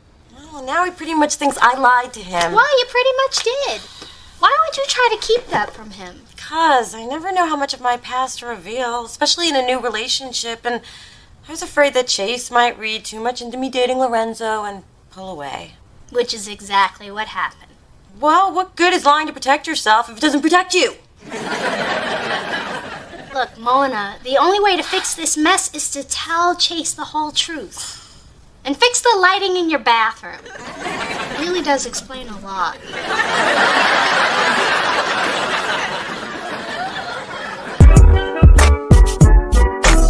Well, now he pretty much thinks I lied to him. Well, you pretty much did. Why would you try to keep that from him? Because I never know how much of my past to reveal, especially in a new relationship, and I was afraid that Chase might read too much into me dating Lorenzo and pull away. Which is exactly what happened. Well, what good is lying to protect yourself if it doesn't protect you? Look, Mona, the only way to fix this mess is to tell Chase the whole truth. And fix the lighting in your bathroom. It really does explain a lot.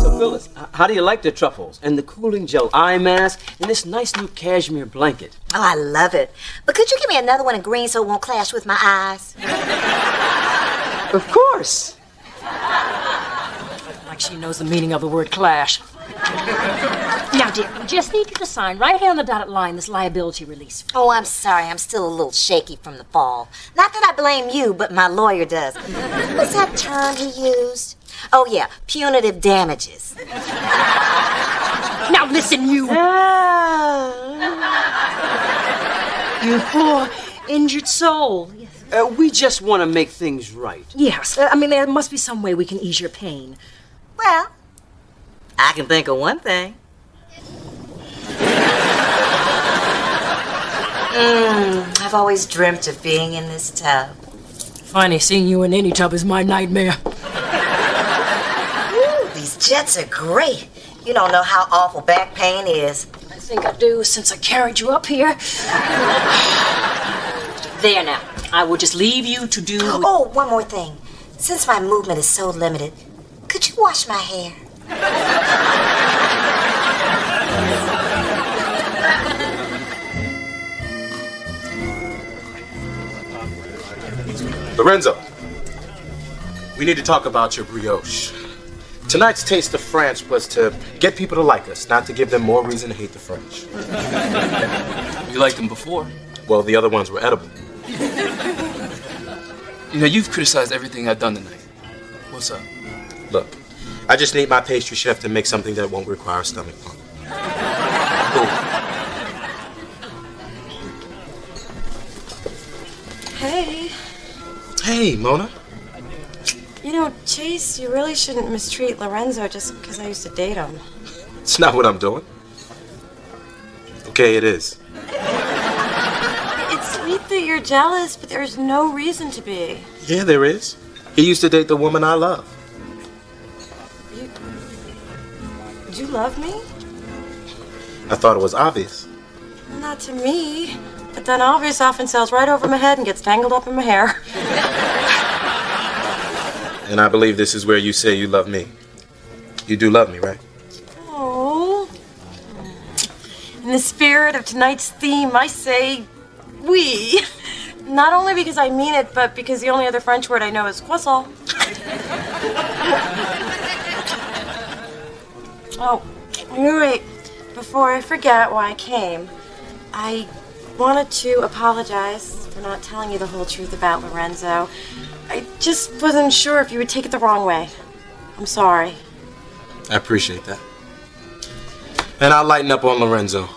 So, Phyllis, how do you like the truffles and the cooling gel eye mask and this nice new cashmere blanket? Oh, I love it. But could you give me another one in green so it won't clash with my eyes? Of course. Like she knows the meaning of the word clash. Now, dear, we just need you to sign right here on the dotted line this liability release. Oh, I'm sorry. I'm still a little shaky from the fall. Not that I blame you, but my lawyer does. What's that term he used? Oh, yeah, punitive damages. Now, listen, you. You poor injured soul. We just want to make things right. Yes, I mean, there must be some way we can ease your pain. Well, I can think of one thing. I've always dreamt of being in this tub. Funny, seeing you in any tub is my nightmare. Ooh, these jets are great. You don't know how awful back pain is. I think I do since I carried you up here. There now. I will just leave you to do... Oh, one more thing. Since my movement is so limited, could you wash my hair? Lorenzo, we need to talk about your brioche. Tonight's taste of France was to get people to like us, not to give them more reason to hate the French. You liked them before? Well, the other ones were edible. You know, you've criticized everything I've done tonight. What's up? Look, I just need my pastry chef to make something that won't require a stomach pump. Hey. Hey, Mona. You know, Chase, you really shouldn't mistreat Lorenzo just because I used to date him. It's not what I'm doing. Okay, it is. It's sweet that you're jealous, but there's no reason to be. Yeah, there is. He used to date the woman I love. Do you love me? I thought it was obvious. Not to me. But then obvious often sails right over my head and gets tangled up in my hair. And I believe this is where you say you love me. You do love me, right? Oh. In the spirit of tonight's theme, I say we. Not only because I mean it, but because the only other French word I know is croissant. Oh, you're right. Before I forget why I came, I wanted to apologize for not telling you the whole truth about Lorenzo. I just wasn't sure if you would take it the wrong way. I'm sorry. I appreciate that. And I'll lighten up on Lorenzo.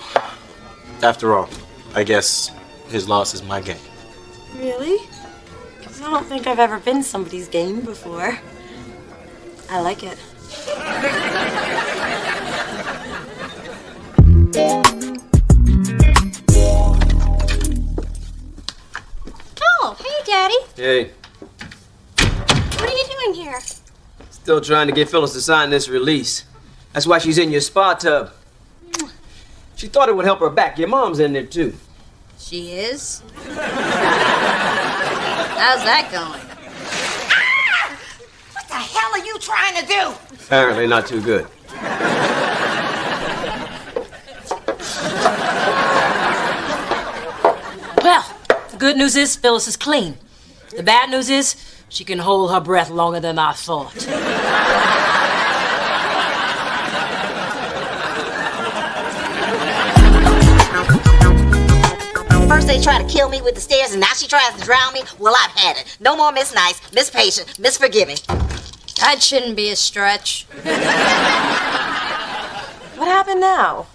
After all, I guess his loss is my gain. Really? Because I don't think I've ever been somebody's game before. I like it. Oh, hey, Daddy. Hey, What are you doing here? still trying to get Phyllis to sign this release. That's why she's in your spa tub. She thought it would help her back. Your mom's in there, too. She is? How's that going? What the hell are you trying to do? Apparently not too good. Well, the good news is Phyllis is clean. The bad news is she can hold her breath longer than I thought. First they try to kill me with the stairs, and now she tries to drown me. Well, I've had it. No more Miss Nice, Miss Patient, Miss Forgiving. That shouldn't be a stretch. What happened now?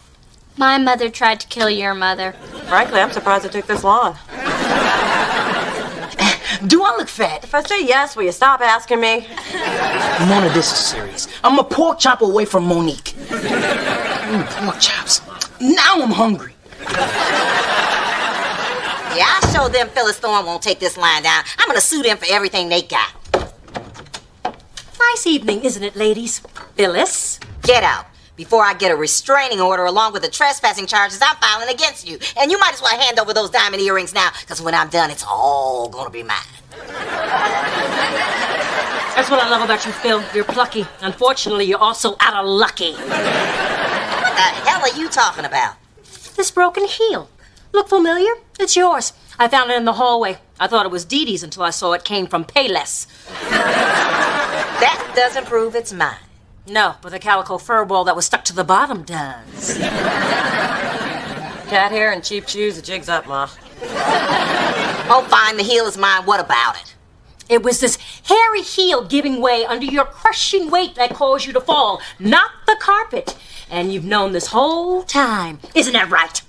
My mother tried to kill your mother. Frankly, I'm surprised it took this long. Do I look fat? If I say yes, will you stop asking me? Mona, this is serious. I'm a pork chop away from Monique. Pork chops. Now I'm hungry. Yeah, I'll show them Phyllis Thorne won't take this line down. I'm gonna sue them for everything they got. Nice evening, isn't it, ladies? Phyllis? Get out. Before I get a restraining order along with the trespassing charges I'm filing against you. And you might as well hand over those diamond earrings now, because when I'm done, it's all gonna be mine. That's what I love about you, Phil. You're plucky. Unfortunately, you're also out of lucky. What the hell are you talking about? This broken heel. Look familiar? It's yours. I found it in the hallway. I thought it was Dee Dee's until I saw it came from Payless. That doesn't prove it's mine. No, but the calico fur ball that was stuck to the bottom does. Cat hair and cheap shoes, the jig's up, Ma. Oh, fine, the heel is mine. What about it? It was this hairy heel giving way under your crushing weight that caused you to fall, not the carpet. And you've known this whole time. Isn't that right?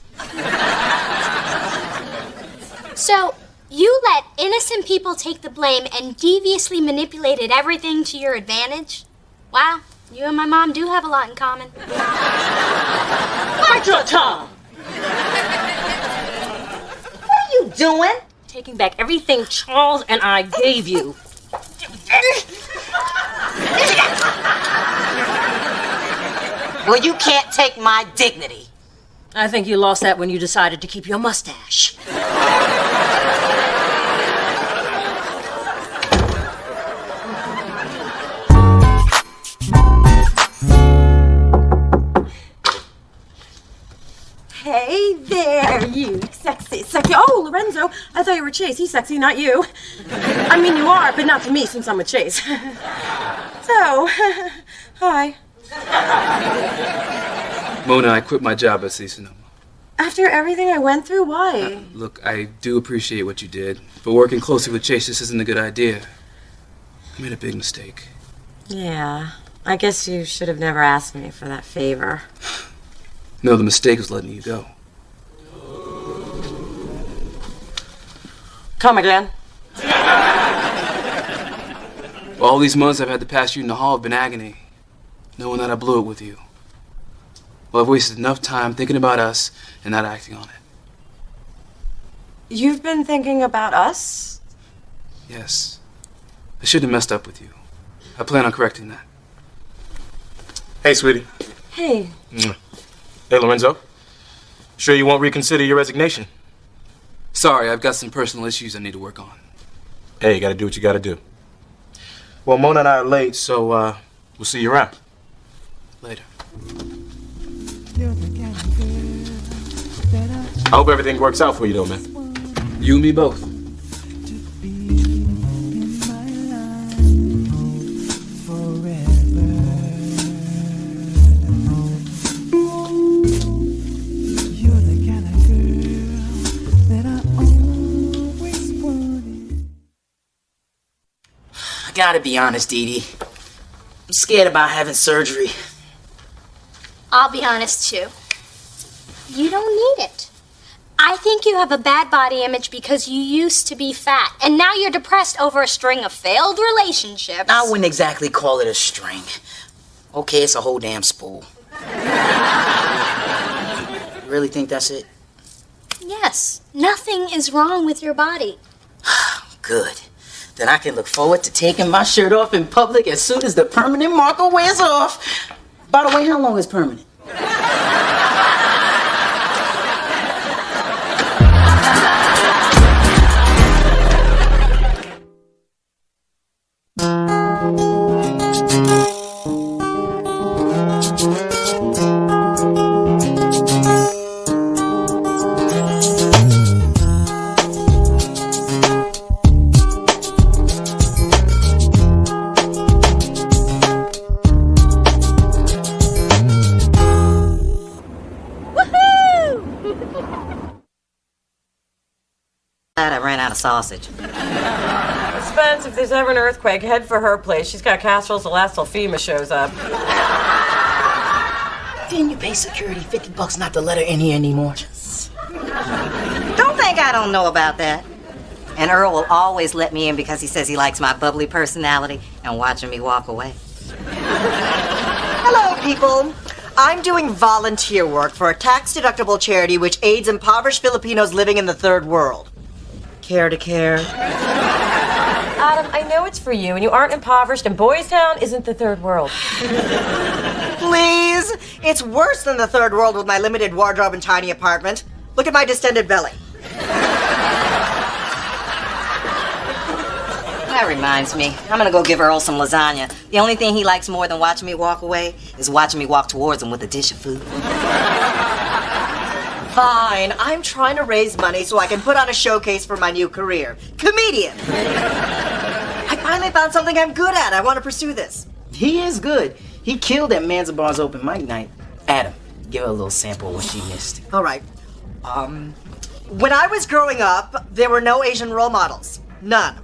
So, you let innocent people take the blame and deviously manipulated everything to your advantage? Wow, you and my mom do have a lot in common. Bite your tongue! What are you doing? Taking back everything Charles and I gave you. Well, you can't take my dignity. I think you lost that when you decided to keep your mustache. Hey there, you sexy. Oh, Lorenzo, I thought you were Chase. He's sexy, not you. I mean, you are, but not to me since I'm a Chase. So, hi. Mona, I quit my job at City Sonoma. After everything I went through, why? Look, I do appreciate what you did, but working closely with Chase just isn't a good idea. I made a big mistake. Yeah, I guess you should have never asked me for that favor. No, the mistake was letting you go. Come again. All these months I've had to pass you in the hall have been agony, knowing that I blew it with you. Well, I've wasted enough time thinking about us and not acting on it. You've been thinking about us? Yes. I shouldn't have messed up with you. I plan on correcting that. Hey, sweetie. Hey. Hey, Lorenzo. Sure you won't reconsider your resignation? Sorry, I've got some personal issues I need to work on. Hey, you gotta do what you gotta do. Well, Mona and I are late, so we'll see you around. Later. I hope everything works out for you, though, man. You and me both. I gotta be honest, Dee Dee. I'm scared about having surgery. I'll be honest, too. You don't need it. I think you have a bad body image because you used to be fat, and now you're depressed over a string of failed relationships. I wouldn't exactly call it a string. Okay, it's a whole damn spool. You really think that's it? Yes, nothing is wrong with your body. Good. Then I can look forward to taking my shirt off in public as soon as the permanent marker wears off. By the way, how long is permanent? I ran out of sausage. Spence, if there's ever an earthquake, head for her place. She's got casseroles to last till FEMA shows up. Didn't you pay security $50 not to let her in here anymore? think I don't know about that? And Earl will always let me in because he says he likes my bubbly personality and watching me walk away. Hello, people. I'm doing volunteer work for a tax-deductible charity which aids impoverished Filipinos living in the third world. Care to care? Adam, I know it's for you, and you aren't impoverished, and Boys Town isn't the third world. Please? It's worse than the third world with my limited wardrobe and tiny apartment. Look at my distended belly. That reminds me, I'm gonna go give Earl some lasagna. The only thing he likes more than watching me walk away is watching me walk towards him with a dish of food. Fine, I'm trying to raise money so I can put on a showcase for my new career. Comedian! I finally found something I'm good at. I want to pursue this. He is good. He killed at Manzabar's open mic night. Adam, give her a little sample of what she missed. All right. When I was growing up, there were no Asian role models. None.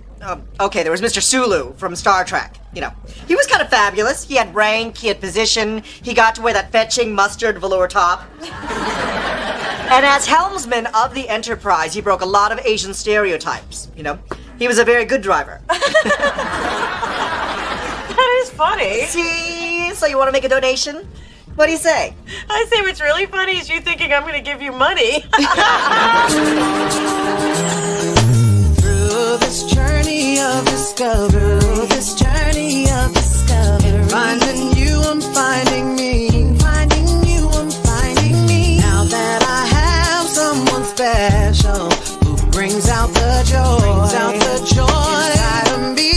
Okay, there was Mr. Sulu from Star Trek. You know, he was kind of fabulous. He had rank, he had position, he got to wear that fetching mustard velour top. And as helmsman of the Enterprise, he broke a lot of Asian stereotypes. You know, he was a very good driver. That is funny. See? So you want to make a donation? What do you say? I say what's really funny is you thinking I'm going to give you money. Through this journey of discovery, finding you, I'm finding me, finding you, I'm finding me. Now that I have someone special who brings out the joy, inside of me.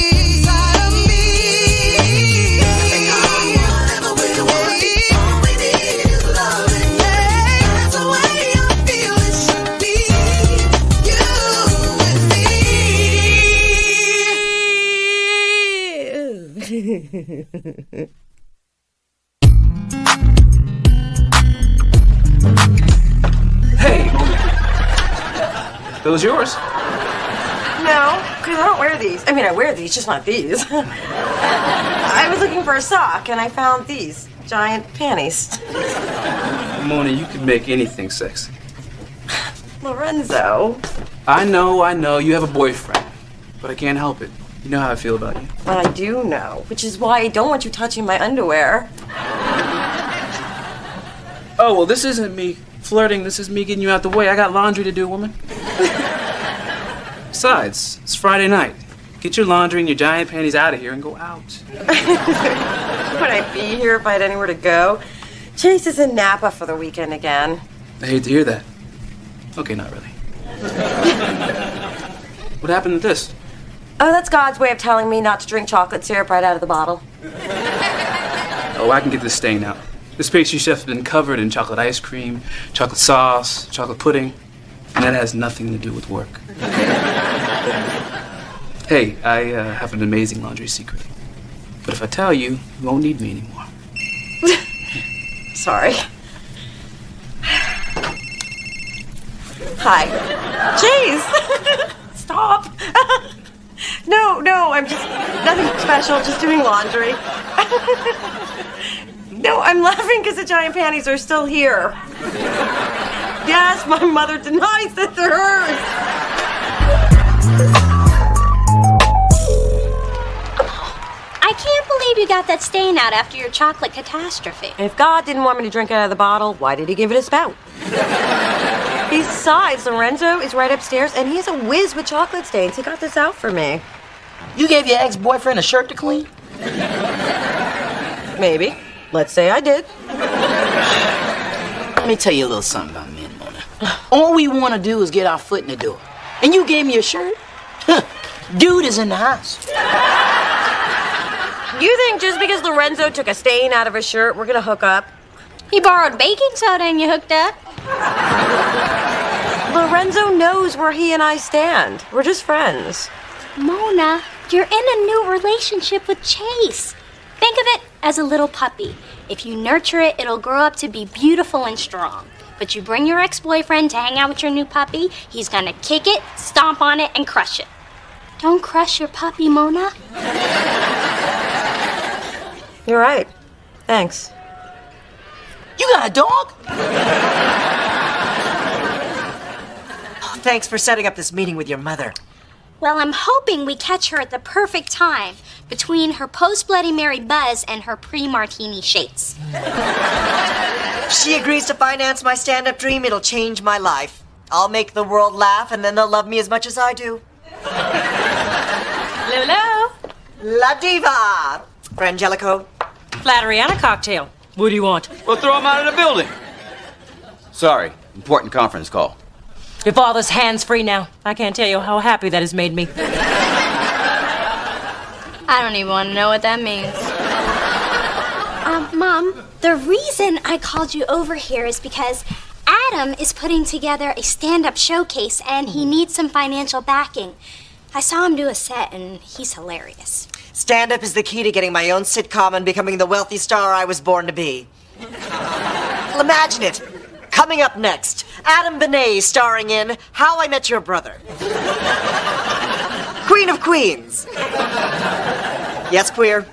Whatever we want, all we need is love, and that's the way I feel it should be. You and me. Hey! Those yours? No, because I don't wear these. I mean, I wear these, just not these. I was looking for a sock, and I found these giant panties. Mona, you can make anything sexy. Lorenzo. I know, you have a boyfriend. But I can't help it. You know how I feel about you. Well, I do know, which is why I don't want you touching my underwear. Oh, well, this isn't me flirting. This is me getting you out the way. I got laundry to do, woman. Besides, it's Friday night. Get your laundry and your giant panties out of here and go out. Would I be here if I had anywhere to go? Chase is in Napa for the weekend again. I hate to hear that. Okay, not really. What happened to this? Oh, that's God's way of telling me not to drink chocolate syrup right out of the bottle. Oh, I can get this stain out. This pastry chef has been covered in chocolate ice cream, chocolate sauce, chocolate pudding, and that has nothing to do with work. Hey, I have an amazing laundry secret. But if I tell you, you won't need me anymore. Sorry. Hi. Chase! Stop. No, I'm just, nothing special, just doing laundry. No, I'm laughing because the giant panties are still here. Yes, my mother denies that they're hers. I can't believe you got that stain out after your chocolate catastrophe. If God didn't want me to drink it out of the bottle, why did he give it a spout? Besides, Lorenzo is right upstairs, and he's a whiz with chocolate stains. He got this out for me. You gave your ex-boyfriend a shirt to clean? Maybe. Let's say I did. Let me tell you a little something about men, Mona. All we want to do is get our foot in the door. And you gave me a shirt? Dude is in the house. You think just because Lorenzo took a stain out of his shirt, we're gonna hook up? He borrowed baking soda and you hooked up. Lorenzo knows where he and I stand. We're just friends. Mona, you're in a new relationship with Chase. Think of it as a little puppy. If you nurture it, it'll grow up to be beautiful and strong. But you bring your ex-boyfriend to hang out with your new puppy, he's gonna kick it, stomp on it, and crush it. Don't crush your puppy, Mona. You're right. Thanks. You got a dog? thanks for setting up this meeting with your mother. Well, I'm hoping we catch her at the perfect time between her post-Bloody Mary buzz and her pre-martini shakes. If she agrees to finance my stand-up dream, it'll change my life. I'll make the world laugh, and then they'll love me as much as I do. Hello? La Diva! Frangelico. Flattery and a cocktail. What do you want? Well, throw him out of the building. Sorry, important conference call. Your father's hands-free now. I can't tell you how happy that has made me. I don't even want to know what that means. Mom, the reason I called you over here is because Adam is putting together a stand-up showcase and he needs some financial backing. I saw him do a set and he's hilarious. Stand-up is the key to getting my own sitcom and becoming the wealthy star I was born to be. Well, imagine it. Coming up next, Adam Benet starring in How I Met Your Brother. Queen of Queens. Yes, queer?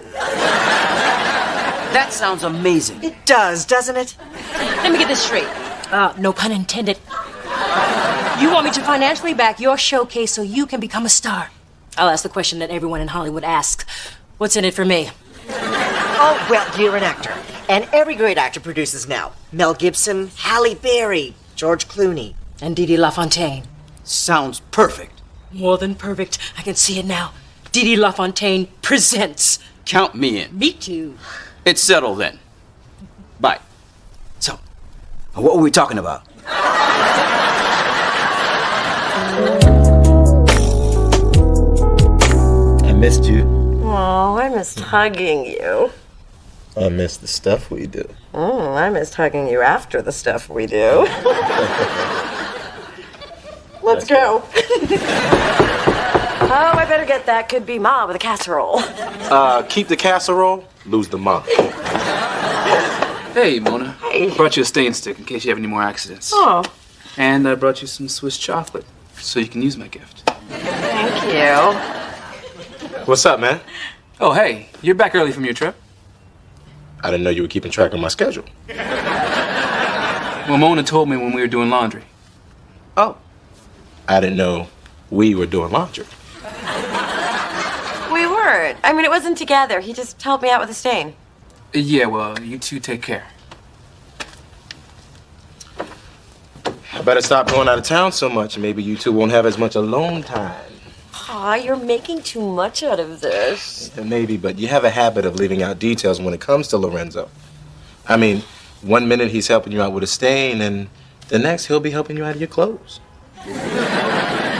That sounds amazing. It does, doesn't it? Let me get this straight. No pun intended. You want me to financially back your showcase so you can become a star? I'll ask the question that everyone in Hollywood asks. What's in it for me? Oh, well, you're an actor. And every great actor produces now. Mel Gibson, Halle Berry, George Clooney. And Didi LaFontaine. Sounds perfect. More than perfect. I can see it now. Didi LaFontaine presents. Count me in. Me too. It's settled then. Bye. So, what were we talking about? I missed you. Oh, I missed hugging you. I missed the stuff we do. I missed hugging you after the stuff we do. Let's go. Oh, I better get that could be ma with a casserole. Keep the casserole, lose the mom. Hey, Mona. Hey. Brought you a stain stick in case you have any more accidents. Oh, And I brought you some Swiss chocolate so you can use my gift. thank you. What's up, man? Oh, hey, you're back early from your trip? I didn't know you were keeping track of my schedule. Well, Mona told me when we were doing laundry. Oh. I didn't know we were doing laundry. We weren't. I mean, it wasn't together. He just helped me out with the stain. Yeah, well, you two take care. I better stop going out of town so much. Maybe you two won't have as much alone time. Aw, you're making too much out of this. Yeah, maybe, but you have a habit of leaving out details when it comes to Lorenzo. I mean, one minute he's helping you out with a stain, and the next he'll be helping you out of your clothes.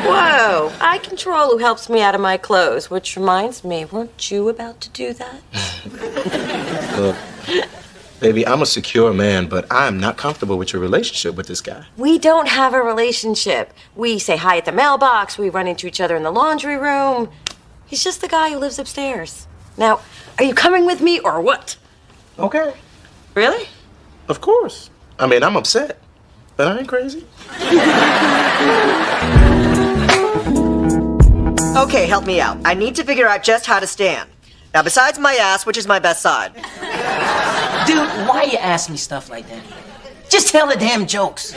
Whoa, I control who helps me out of my clothes, which reminds me, weren't you about to do that? Look, baby, I'm a secure man, but I'm not comfortable with your relationship with this guy. We don't have a relationship. We say hi at the mailbox, we run into each other in the laundry room. He's just the guy who lives upstairs. Now, are you coming with me or what? Okay. Really? Of course. I mean, I'm upset, but I ain't crazy. Okay, help me out. I need to figure out just how to stand. Now, besides my ass, which is my best side? Dude, why you ask me stuff like that? Just tell the damn jokes.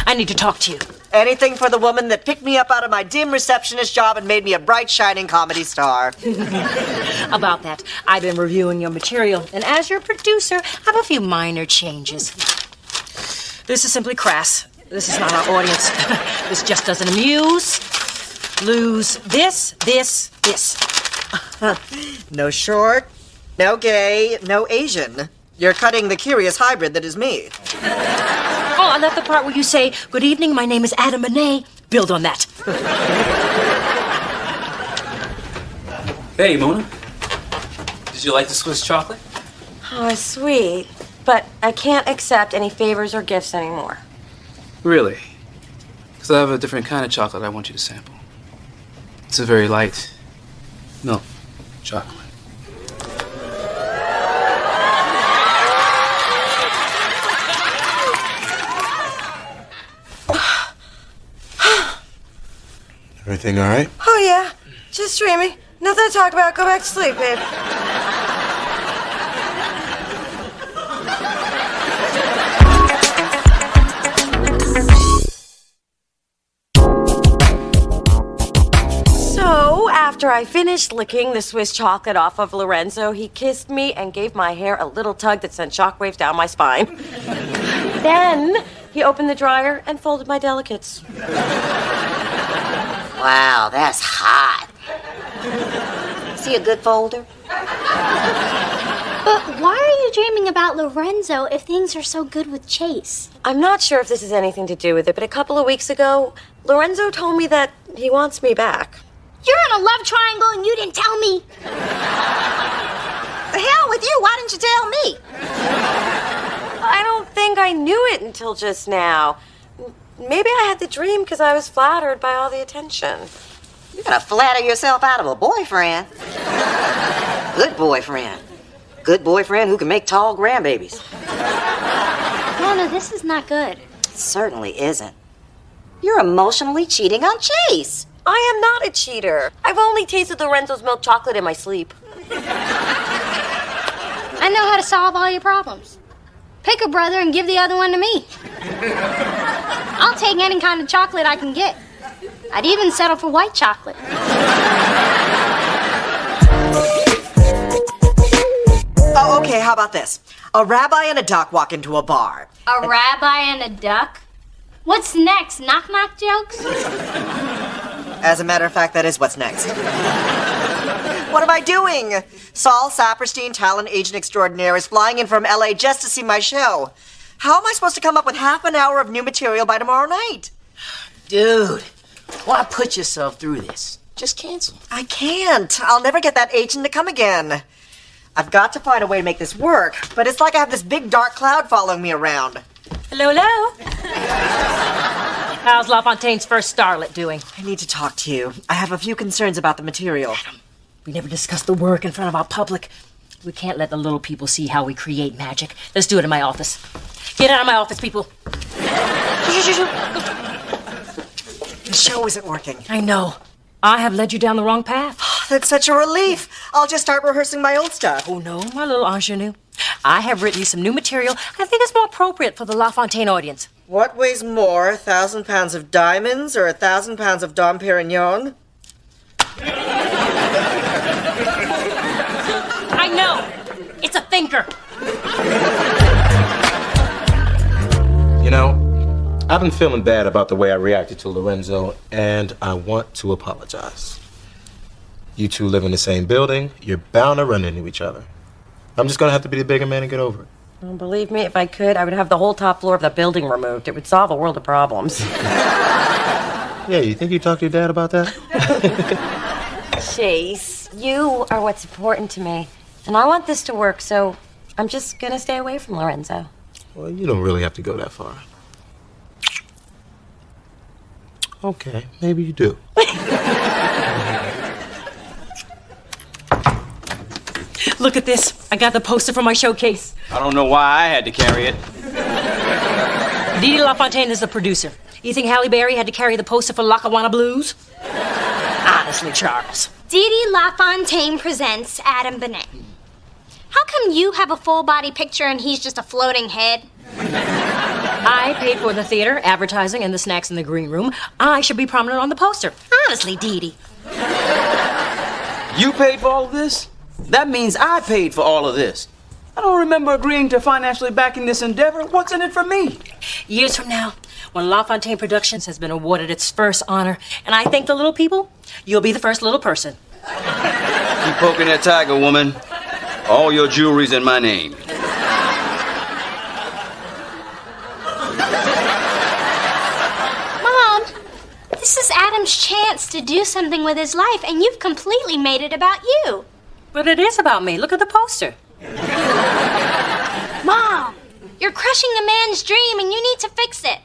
I need to talk to you. Anything for the woman that picked me up out of my dim receptionist job and made me a bright, shining comedy star. About that, I've been reviewing your material, and as your producer, I have a few minor changes. This is simply crass. This is not our audience. This just doesn't amuse. Lose this. No short, no gay, no Asian. You're cutting the curious hybrid that is me. Oh, I left the part where you say, "Good evening, my name is Adam Benet." Build on that. Hey, Mona. Did you like the Swiss chocolate? Oh, sweet. But I can't accept any favors or gifts anymore. Really? Because I have a different kind of chocolate I want you to sample. It's a very light milk chocolate. Everything all right? Oh, yeah. Just dreamy. Nothing to talk about. Go back to sleep, babe. After I finished licking the Swiss chocolate off of Lorenzo, he kissed me and gave my hair a little tug that sent shockwaves down my spine. Then he opened the dryer and folded my delicates. Wow, that's hot. See a good folder? But why are you dreaming about Lorenzo if things are so good with Chase? I'm not sure if this has anything to do with it, but a couple of weeks ago, Lorenzo told me that he wants me back. You're in a love triangle and you didn't tell me. The hell with you, why didn't you tell me? I don't think I knew it until just now. Maybe I had the dream because I was flattered by all the attention. You're gonna flatter yourself out of a boyfriend. Good boyfriend. Good boyfriend who can make tall grandbabies. No, this is not good. It certainly isn't. You're emotionally cheating on Chase. I am not a cheater. I've only tasted Lorenzo's milk chocolate in my sleep. I know how to solve all your problems. Pick a brother and give the other one to me. I'll take any kind of chocolate I can get. I'd even settle for white chocolate. Oh, okay, how about this? A rabbi and a duck walk into a bar. A rabbi and a duck? What's next? Knock-knock jokes? As a matter of fact, that is what's next. What am I doing? Saul Saperstein, talent agent extraordinaire, is flying in from LA just to see my show. How am I supposed to come up with half an hour of new material by tomorrow night? Dude, why put yourself through this? Just cancel. I can't. I'll never get that agent to come again. I've got to find a way to make this work, but it's like I have this big dark cloud following me around. Hello, hello. How's LaFontaine's first starlet doing? I need to talk to you. I have a few concerns about the material. Adam, we never discussed the work in front of our public. We can't let the little people see how we create magic. Let's do it in my office. Get out of my office, people. The show isn't working. I know. I have led you down the wrong path. That's such a relief. I'll just start rehearsing my old stuff. Oh, no, my little ingenue. I have written you some new material I think is more appropriate for the LaFontaine audience. What weighs more, 1,000 pounds of diamonds or 1,000 pounds of Dom Perignon? I know. It's a thinker. You know, I've been feeling bad about the way I reacted to Lorenzo, and I want to apologize. You two live in the same building. You're bound to run into each other. I'm just gonna have to be the bigger man and get over it. Well, believe me, if I could, I would have the whole top floor of the building removed. It would solve a world of problems. Yeah, you think you talked to your dad about that? Chase, you are what's important to me. And I want this to work, so I'm just gonna stay away from Lorenzo. Well, you don't really have to go that far. Okay, maybe you do. Look at this. I got the poster for my showcase. I don't know why I had to carry it. Didi LaFontaine is the producer. You think Halle Berry had to carry the poster for Lackawanna Blues? Honestly, Charles. Didi LaFontaine presents Adam Benet. How come you have a full body picture and he's just a floating head? I paid for the theater, advertising, and the snacks in the green room. I should be prominent on the poster. Honestly, Didi. You paid for all of this? That means I paid for all of this. I don't remember agreeing to financially backing this endeavor. What's in it for me? Years from now, when LaFontaine Productions has been awarded its first honor, and I thank the little people, you'll be the first little person. Keep poking that tiger, woman. All your jewelry's in my name. Mom, this is Adam's chance to do something with his life, and you've completely made it about you. But it is about me. Look at the poster. Mom, you're crushing a man's dream, and you need to fix it.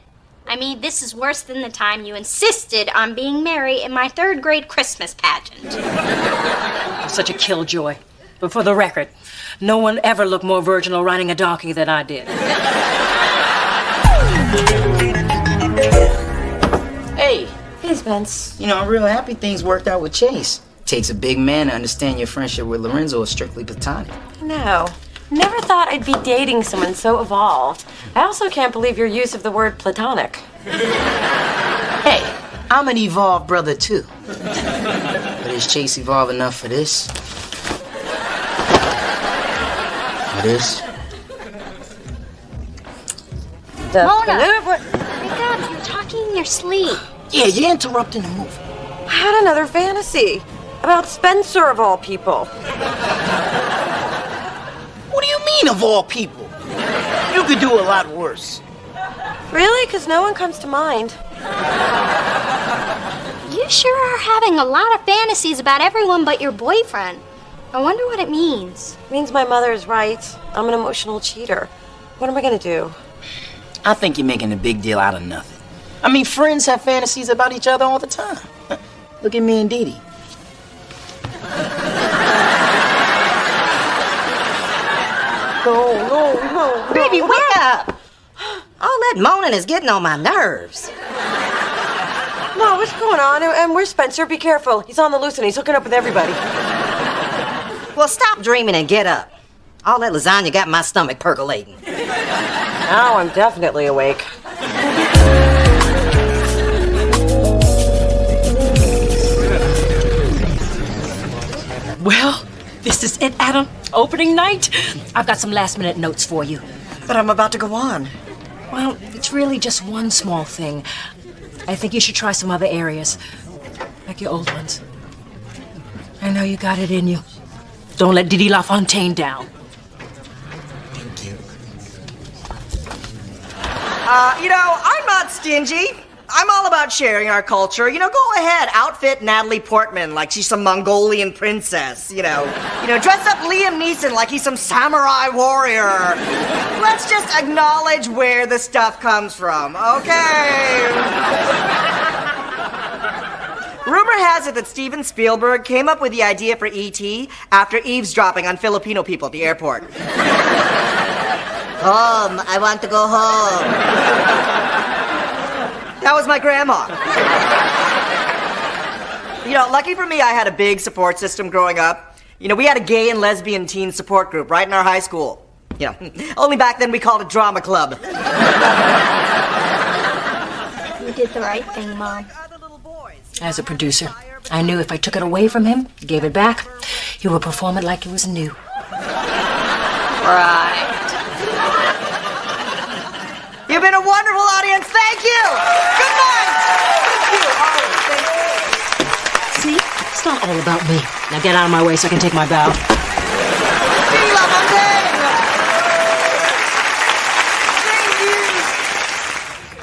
I mean, this is worse than the time you insisted on being Mary in my 3rd grade Christmas pageant. Such a killjoy. But for the record, no one ever looked more virginal riding a donkey than I did. Hey. Hey, Spence. You know, I'm real happy things worked out with Chase. Takes a big man to understand your friendship with Lorenzo is strictly platonic. No. Never thought I'd be dating someone so evolved. I also can't believe your use of the word platonic. Hey, I'm an evolved brother, too. But is Chase evolved enough for this? For this? Mona! Wake up, you're talking in your sleep. Yeah, you're interrupting the movie. I had another fantasy about Spencer, of all people. What do you mean, of all people? You could do a lot worse. Really? Because no one comes to mind. You sure are having a lot of fantasies about everyone but your boyfriend. I wonder what it means. It means my mother's right. I'm an emotional cheater. What am I going to do? I think you're making a big deal out of nothing. I mean, friends have fantasies about each other all the time. Look at me and Dee Dee. No. Baby, wake up. All that moaning is getting on my nerves. No, what's going on? And where's Spencer? Be careful. He's on the loose and he's hooking up with everybody. Well, stop dreaming and get up. All that lasagna got my stomach percolating. Now I'm definitely awake. Well, this is it, Adam. Opening night. I've got some last-minute notes for you. But I'm about to go on. Well, it's really just one small thing. I think you should try some other areas, like your old ones. I know you got it in you. Don't let Didi LaFontaine down. I'm not stingy. I'm all about sharing our culture. Go ahead, outfit Natalie Portman like she's some Mongolian princess. Dress up Liam Neeson like he's some samurai warrior. Let's just acknowledge where the stuff comes from, okay? Rumor has it that Steven Spielberg came up with the idea for E.T. after eavesdropping on Filipino people at the airport. Home. I want to go home. That was my grandma. Lucky for me, I had a big support system growing up. We had a gay and lesbian teen support group right in our high school. Only back then we called it drama club. You did the right thing, Mom. As a producer, I knew if I took it away from him, gave it back, he would perform it like it was new. Right. You've been a wonderful audience. Thank you. Good night. Thank you. See? It's not all about me. Now get out of my way so I can take my bow.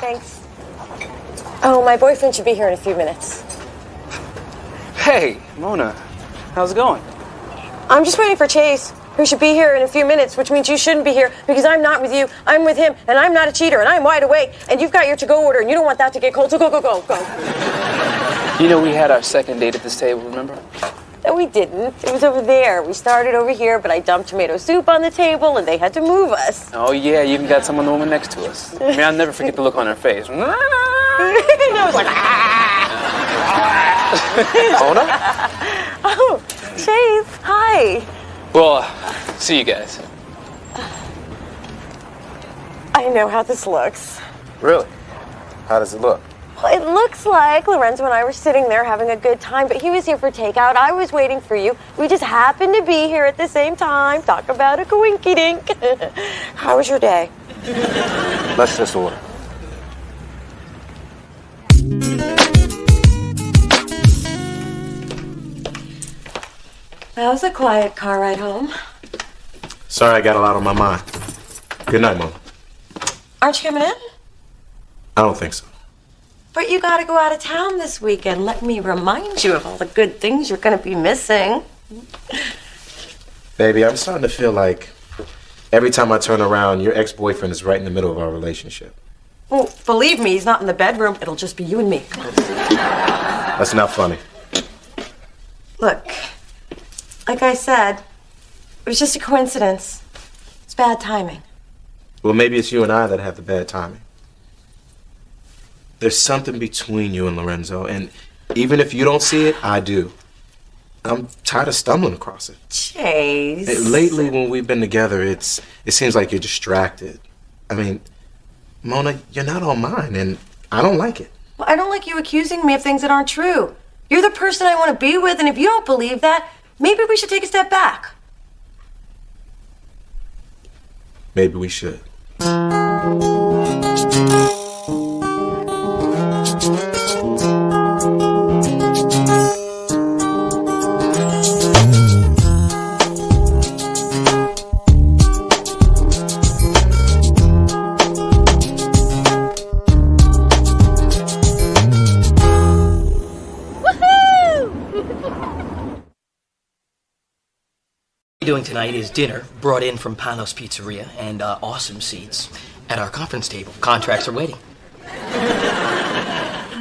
Thanks. Oh, my boyfriend should be here in a few minutes. Hey, Mona. How's it going? I'm just waiting for Chase, who should be here in a few minutes, which means you shouldn't be here because I'm not with you. I'm with him, and I'm not a cheater, and I'm wide awake, and you've got your to-go order, and you don't want that to get cold, so go. You know we had our second date at this table, remember? No, we didn't. It was over there. We started over here, but I dumped tomato soup on the table, and they had to move us. Oh, yeah, you even got someone the woman next to us. I mean, I'll never forget the look on her face. And I was like, Mona? Oh, Chase, hi. Well, see you guys. I know how this looks. Really? How does it look? Well, it looks like Lorenzo and I were sitting there having a good time, but he was here for takeout. I was waiting for you. We just happened to be here at the same time. Talk about a coinky-dink. How was your day? Let's just order. That was a quiet car ride home. Sorry, I got a lot on my mind. Good night, Mom. Aren't you coming in? I don't think so. But you gotta go out of town this weekend. Let me remind you of all the good things you're gonna be missing. Baby, I'm starting to feel like every time I turn around, your ex-boyfriend is right in the middle of our relationship. Well, believe me, he's not in the bedroom. It'll just be you and me. That's not funny. Look, like I said, it was just a coincidence. It's bad timing. Well, maybe it's you and I that have the bad timing. There's something between you and Lorenzo, and even if you don't see it, I do. I'm tired of stumbling across it. Chase. Lately, when we've been together, it seems like you're distracted. I mean, Mona, you're not on mine, and I don't like it. Well, I don't like you accusing me of things that aren't true. You're the person I want to be with, and if you don't believe that, maybe we should take a step back. Maybe we should. Doing tonight is dinner brought in from Panos Pizzeria and awesome seats at our conference table. Contracts are waiting.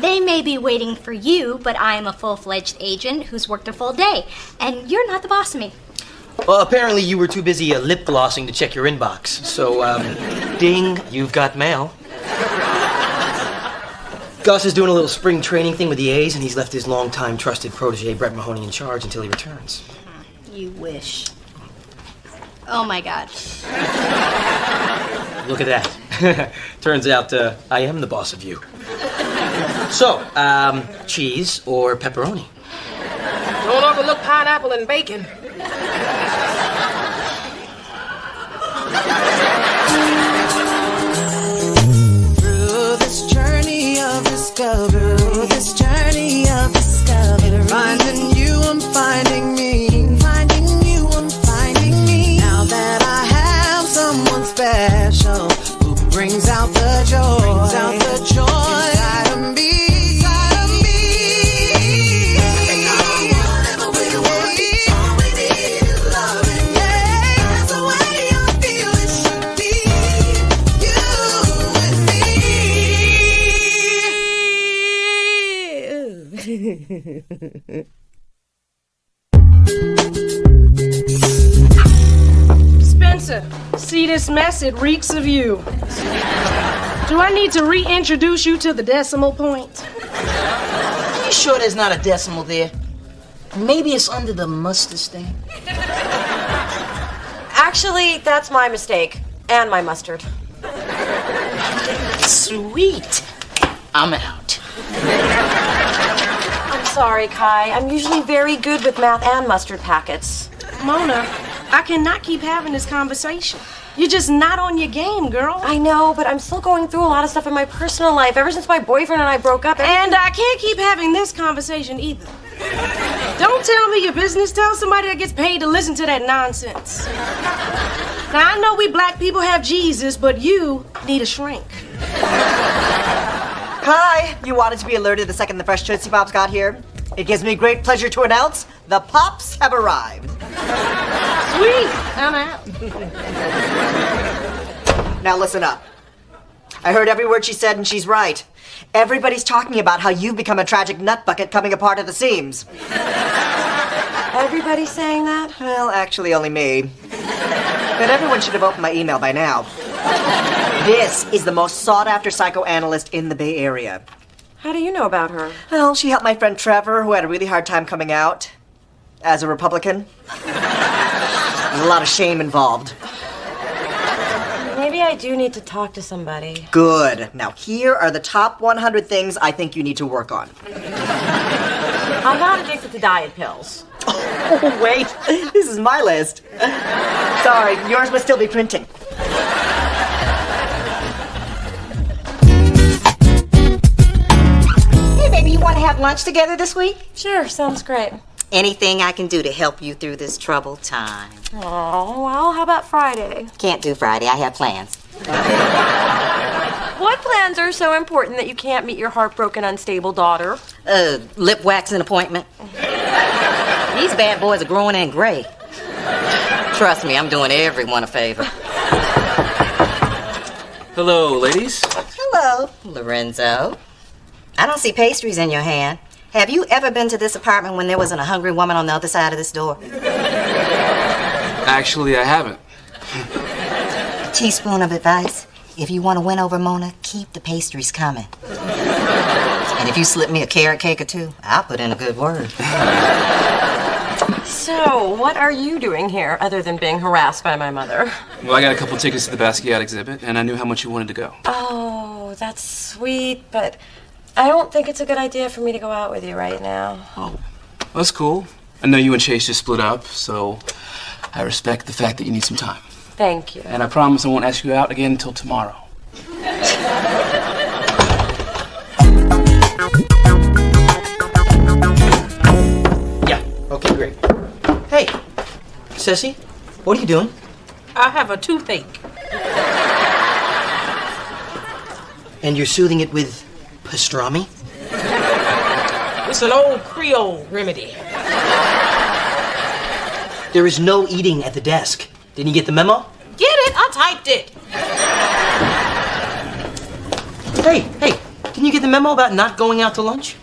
They may be waiting for you, but I am a full-fledged agent who's worked a full day, and you're not the boss of me. Well, apparently you were too busy lip glossing to check your inbox. So, ding, you've got mail. Gus is doing a little spring training thing with the A's, and he's left his longtime trusted protege, Brett Mahoney, in charge until he returns. You wish. Oh my God. Look at that. Turns out I am the boss of you. So, cheese or pepperoni? Don't overlook pineapple and bacon. Through this journey of discovery, finding you, I'm finding me. Special, who brings out the joy, inside of me. Whatever we want, all we need is loving. That's the way I feel it should be. You and me. Spencer, see this mess? It reeks of you. Do I need to reintroduce you to the decimal point? Are you sure there's not a decimal there? Maybe it's under the mustard stain. Actually, that's my mistake. And my mustard. Sweet. I'm out. I'm sorry, Kai. I'm usually very good with math and mustard packets. Mona, I cannot keep having this conversation. You're just not on your game, girl. I know, but I'm still going through a lot of stuff in my personal life ever since my boyfriend and I broke up. And I can't keep having this conversation either. Don't tell me your business. Tell somebody that gets paid to listen to that nonsense. Now, I know we black people have Jesus, but you need a shrink. Hi, you wanted to be alerted the second the fresh Tootsie Pops got here? It gives me great pleasure to announce the Pops have arrived. Sweet, I'm out. Now listen up. I heard every word she said and she's right. Everybody's talking about how you've become a tragic nut bucket coming apart at the seams. Everybody's saying that? Well, actually only me. But everyone should have opened my email by now. This is the most sought-after psychoanalyst in the Bay Area. How do you know about her? Well, she helped my friend Trevor, who had a really hard time coming out as a Republican. There's a lot of shame involved. Maybe I do need to talk to somebody. Good. Now, here are the top 100 things I think you need to work on. I'm not addicted to diet pills. Oh, wait. This is my list. Sorry, yours must still be printing. Hey, baby, you want to have lunch together this week? Sure, sounds great. Anything I can do to help you through this troubled time. Oh, well, how about Friday? Can't do Friday. I have plans. What plans are so important that you can't meet your heartbroken, unstable daughter? Lip waxing appointment. These bad boys are growing in gray. Trust me, I'm doing everyone a favor. Hello, ladies. Hello, Lorenzo. I don't see pastries in your hand. Have you ever been to this apartment when there wasn't a hungry woman on the other side of this door? Actually, I haven't. A teaspoon of advice. If you want to win over Mona, keep the pastries coming. And if you slip me a carrot cake or two, I'll put in a good word. So, what are you doing here other than being harassed by my mother? Well, I got a couple tickets to the Basquiat exhibit, and I knew how much you wanted to go. Oh, that's sweet, but I don't think it's a good idea for me to go out with you right now. Oh, that's cool. I know you and Chase just split up, so I respect the fact that you need some time. Thank you. And I promise I won't ask you out again until tomorrow. Yeah, okay, great. Hey, Sissy, what are you doing? I have a toothache. And you're soothing it with pastrami? It's an old Creole remedy. There is no eating at the desk. Didn't you get the memo? Get it? I typed it. Hey, can you get the memo about not going out to lunch?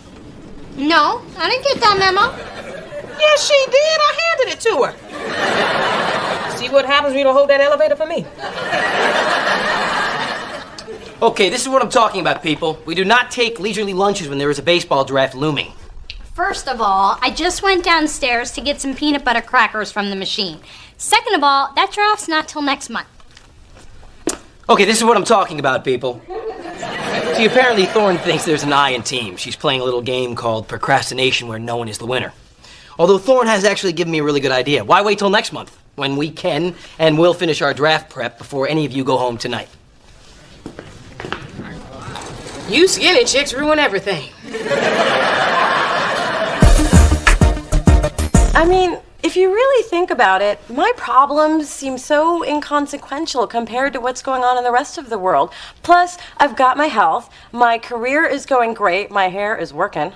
No, I didn't get that memo. Yes, she did. I handed it to her. See what happens when you don't hold that elevator for me. Okay, this is what I'm talking about, people. We do not take leisurely lunches when there is a baseball draft looming. First of all, I just went downstairs to get some peanut butter crackers from the machine. Second of all, that draft's not till next month. Okay, this is what I'm talking about, people. See, apparently Thorne thinks there's an I in team. She's playing a little game called procrastination where no one is the winner. Although Thorne has actually given me a really good idea. Why wait till next month when we can and will finish our draft prep before any of you go home tonight? You skinny chicks ruin everything. I mean, if you really think about it, my problems seem so inconsequential compared to what's going on in the rest of the world. Plus, I've got my health, my career is going great, my hair is working.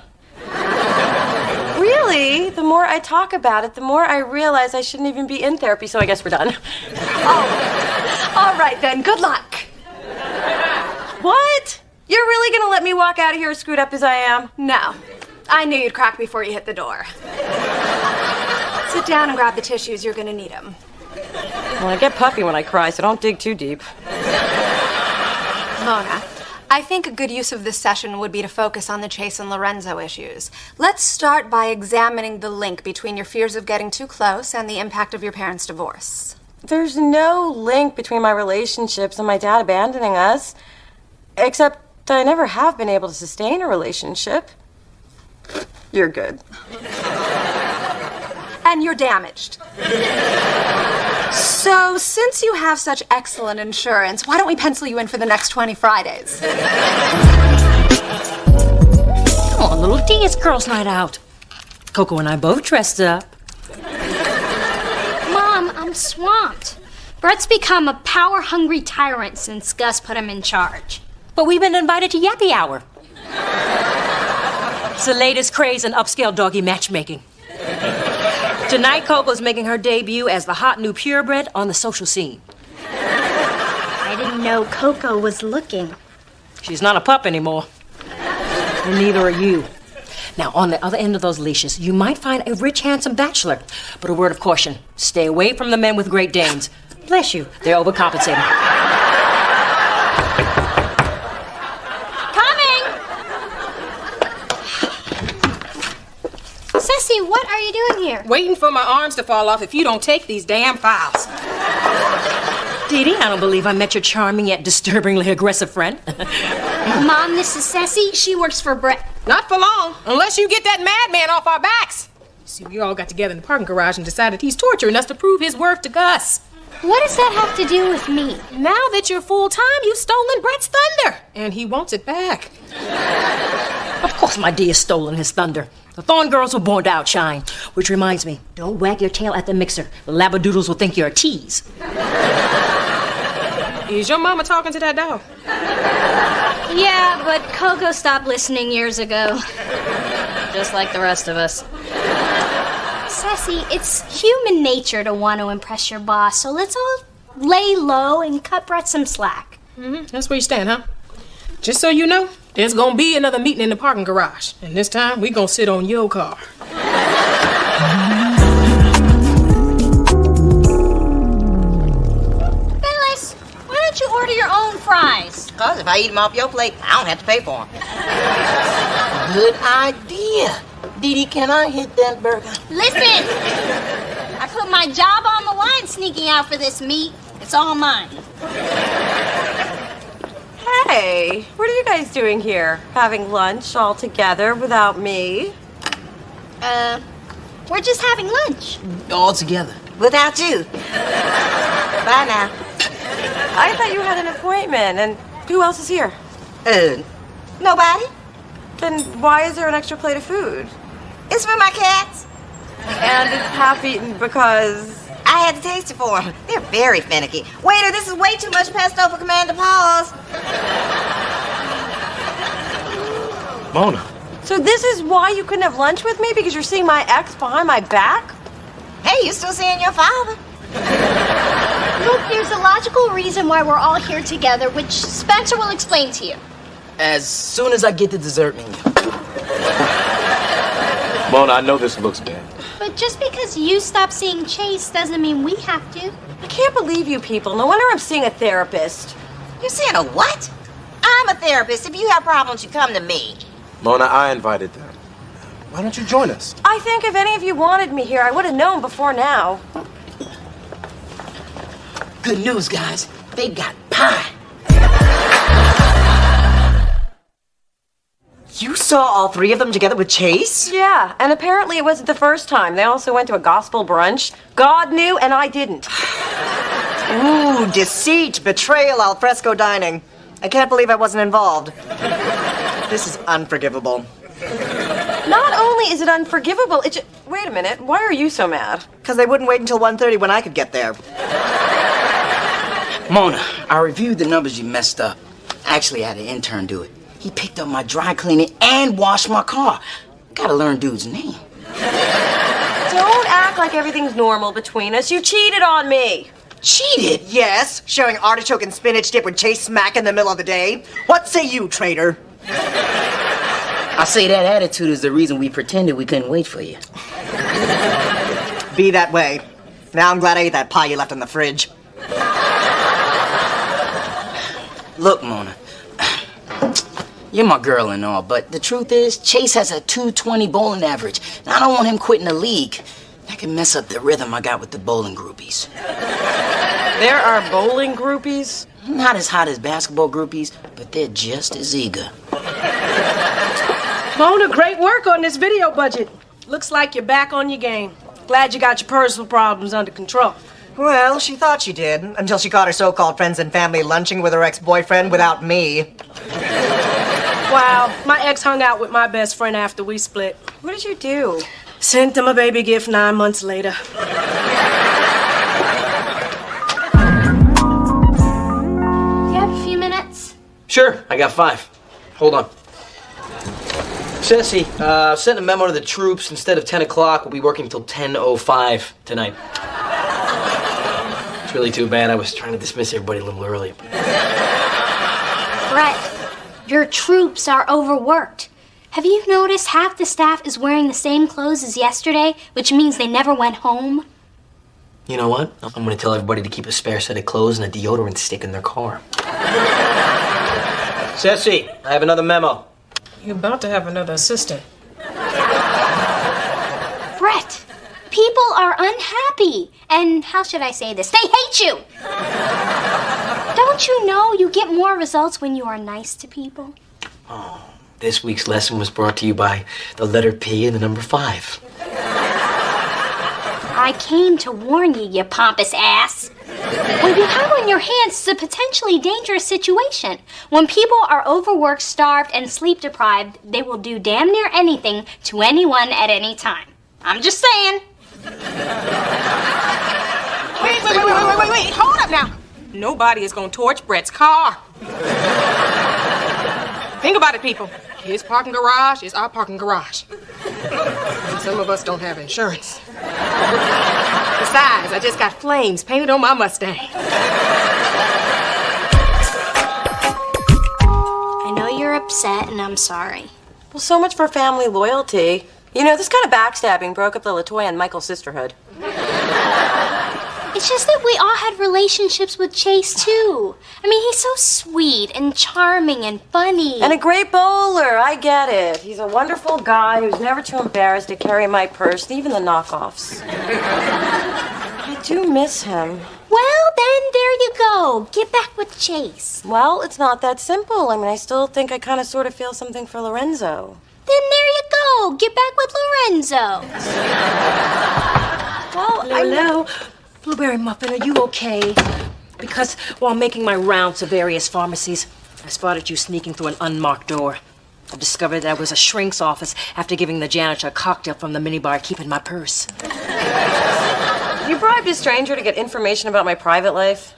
Really, the more I talk about it, the more I realize I shouldn't even be in therapy, so I guess we're done. Oh, all right then, good luck. What? You're really gonna let me walk out of here as screwed up as I am? No, I knew you'd crack before you hit the door. Sit down and grab the tissues, you're gonna need them. Well, I get puffy when I cry, so don't dig too deep. Mona, I think a good use of this session would be to focus on the Chase and Lorenzo issues. Let's start by examining the link between your fears of getting too close and the impact of your parents' divorce. There's no link between my relationships and my dad abandoning us, except I never have been able to sustain a relationship. You're good. And you're damaged. So, since you have such excellent insurance, why don't we pencil you in for the next 20 Fridays? Come on, little D, it's girls' night out. Coco and I both dressed up. Mom, I'm swamped. Brett's become a power-hungry tyrant since Gus put him in charge. But we've been invited to Yappy Hour. It's the latest craze in upscale doggy matchmaking. Tonight, Coco's making her debut as the hot new purebred on the social scene. I didn't know Coco was looking. She's not a pup anymore. And neither are you. Now, on the other end of those leashes, you might find a rich, handsome bachelor. But a word of caution, stay away from the men with Great Danes. Bless you, they're overcompensating. Ceci, what are you doing here? Waiting for my arms to fall off if you don't take these damn files. Dee Dee, I don't believe I met your charming yet disturbingly aggressive friend. Mom, this is Ceci. She works for Brett. Not for long, unless you get that madman off our backs. See, we all got together in the parking garage and decided he's torturing us to prove his worth to Gus. What does that have to do with me? Now that you're full-time, you've stolen Brett's thunder, and he wants it back. Of course my D has stolen his thunder. The Thorne girls were born to outshine. Which reminds me, don't wag your tail at the mixer. The labradoodles will think you're a tease. Is your mama talking to that dog? Yeah, but Coco stopped listening years ago. Just like the rest of us. Ceci, it's human nature to want to impress your boss, so let's all lay low and cut Brett some slack. That's where you stand, huh? Just so you know, there's gonna be another meeting in the parking garage, and this time we gonna sit on your car. Phyllis, why don't you order your own fries? Because if I eat them off your plate, I don't have to pay for them. Good idea. Dee Dee, can I hit that burger? Listen! I put my job on the line sneaking out for this meat. It's all mine. Hey, what are you guys doing here? Having lunch all together without me? We're just having lunch. All together. Without you. Bye now. I thought you had an appointment, and who else is here? Nobody. Then why is there an extra plate of food? It's for my cats. And it's half-eaten because... I had to taste it for them. They're very finicky. Waiter, this is way too much pesto for Commander Paws. Mona. So this is why you couldn't have lunch with me? Because you're seeing my ex behind my back? Hey, you still seeing your father? Look, there's a logical reason why we're all here together, which Spencer will explain to you. As soon as I get the dessert menu. Mona, I know this looks bad. But just because you stop seeing Chase doesn't mean we have to. I can't believe you people. No wonder I'm seeing a therapist. You're seeing a what? I'm a therapist. If you have problems, you come to me. Mona, I invited them. Why don't you join us? I think if any of you wanted me here, I would have known before now. Good news, guys. They got pie. You saw all three of them together with Chase? Yeah, and apparently it wasn't the first time. They also went to a gospel brunch. God knew, and I didn't. Ooh, deceit, betrayal, al fresco dining. I can't believe I wasn't involved. This is unforgivable. Not only is it unforgivable, it's just... Wait a minute, why are you so mad? Because they wouldn't wait until 1:30 when I could get there. Mona, I reviewed the numbers you messed up. Actually, I had an intern do it. He picked up my dry cleaning and washed my car. Gotta learn dude's name. Don't act like everything's normal between us. You cheated on me. Cheated? Yes, sharing artichoke and spinach dip with Chase smack in the middle of the day. What say you, traitor? I say that attitude is the reason we pretended we couldn't wait for you. Be that way. Now I'm glad I ate that pie you left in the fridge. Look, Mona. You're my girl and all, but the truth is, Chase has a 220 bowling average, and I don't want him quitting the league. That can mess up the rhythm I got with the bowling groupies. There are bowling groupies? Not as hot as basketball groupies, but they're just as eager. Mona, great work on this video budget. Looks like you're back on your game. Glad you got your personal problems under control. Well, she thought she did, until she caught her so-called friends and family lunching with her ex-boyfriend without me. Wow, my ex hung out with my best friend after we split. What did you do? Sent him a baby gift 9 months later. You have a few minutes? Sure, I got 5. Hold on. Ceci, sent a memo to the troops. Instead of 10 o'clock, we'll be working till 10:05 tonight. It's really too bad. I was trying to dismiss everybody a little early. Brett, your troops are overworked. Have you noticed half the staff is wearing the same clothes as yesterday, which means they never went home? You know what? I'm going to tell everybody to keep a spare set of clothes and a deodorant stick in their car. Ceci, I have another memo. You're about to have another assistant. Brett, people are unhappy. And how should I say this? They hate you. Don't you know you get more results when you are nice to people? Oh, this week's lesson was brought to you by the letter P and the number 5. I came to warn you, you pompous ass. What you have on your hands is a potentially dangerous situation. When people are overworked, starved, and sleep deprived, they will do damn near anything to anyone at any time. I'm just saying. Wait, hold up now. Nobody is gonna torch Brett's car. Think about it, people. His parking garage is our parking garage. And some of us don't have insurance. Besides, I just got flames painted on my Mustang. I know you're upset, and I'm sorry. Well, so much for family loyalty. You know, this kind of backstabbing broke up the LaToya and Michael sisterhood. It's just that we all had relationships with Chase, too. I mean, he's so sweet and charming and funny. And a great bowler, I get it. He's a wonderful guy who's never too embarrassed to carry my purse, even the knockoffs. I do miss him. Well, then there you go. Get back with Chase. Well, it's not that simple. I mean, I still think I kind of sort of feel something for Lorenzo. Then there you go. Get back with Lorenzo. Well, Hello. Blueberry Muffin, are you okay? Because while making my rounds of various pharmacies, I spotted you sneaking through an unmarked door. I discovered that it was a shrink's office after giving the janitor a cocktail from the minibar keeping my purse. You bribed a stranger to get information about my private life?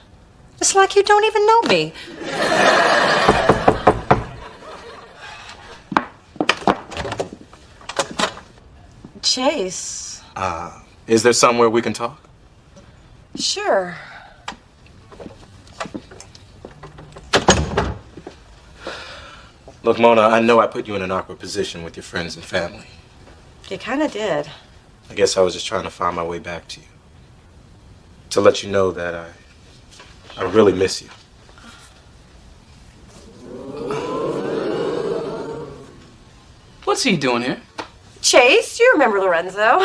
It's like you don't even know me. Chase. Is there somewhere we can talk? Sure. Look, Mona, I know I put you in an awkward position with your friends and family. You kind of did. I guess I was just trying to find my way back to you. To let you know that I really miss you. What's he doing here? Chase, you remember Lorenzo.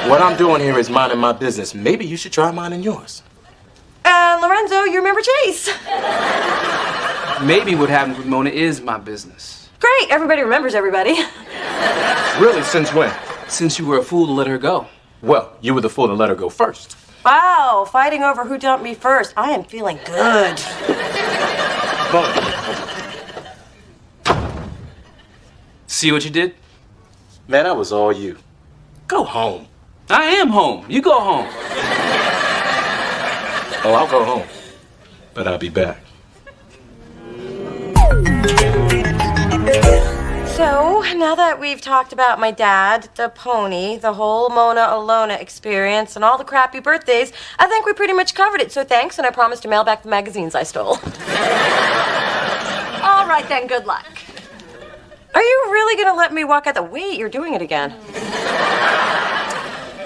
What I'm doing here is minding my business. Maybe you should try minding yours. Lorenzo, you remember Chase. Maybe what happened with Mona is my business. Great, everybody remembers everybody. Really, since when? Since you were a fool to let her go. Well, you were the fool to let her go first. Wow, fighting over who dumped me first. I am feeling good. See what you did? Man, that was all you. Go home. I am home. You go home. Oh, I'll go home. But I'll be back. So, now that we've talked about my dad, the pony, the whole Mona Alona experience, and all the crappy birthdays, I think we pretty much covered it. So thanks, and I promise to mail back the magazines I stole. All right, then, good luck. Are you really going to let me walk out the... Wait, you're doing it again.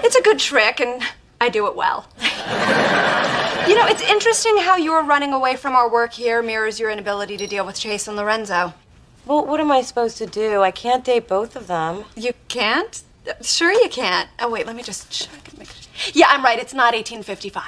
It's a good trick, and I do it well. You know, it's interesting how your running away from our work here mirrors your inability to deal with Chase and Lorenzo. Well, what am I supposed to do? I can't date both of them. You can't? Sure you can't. Oh, wait, let me just check. Yeah, I'm right. It's not 1855.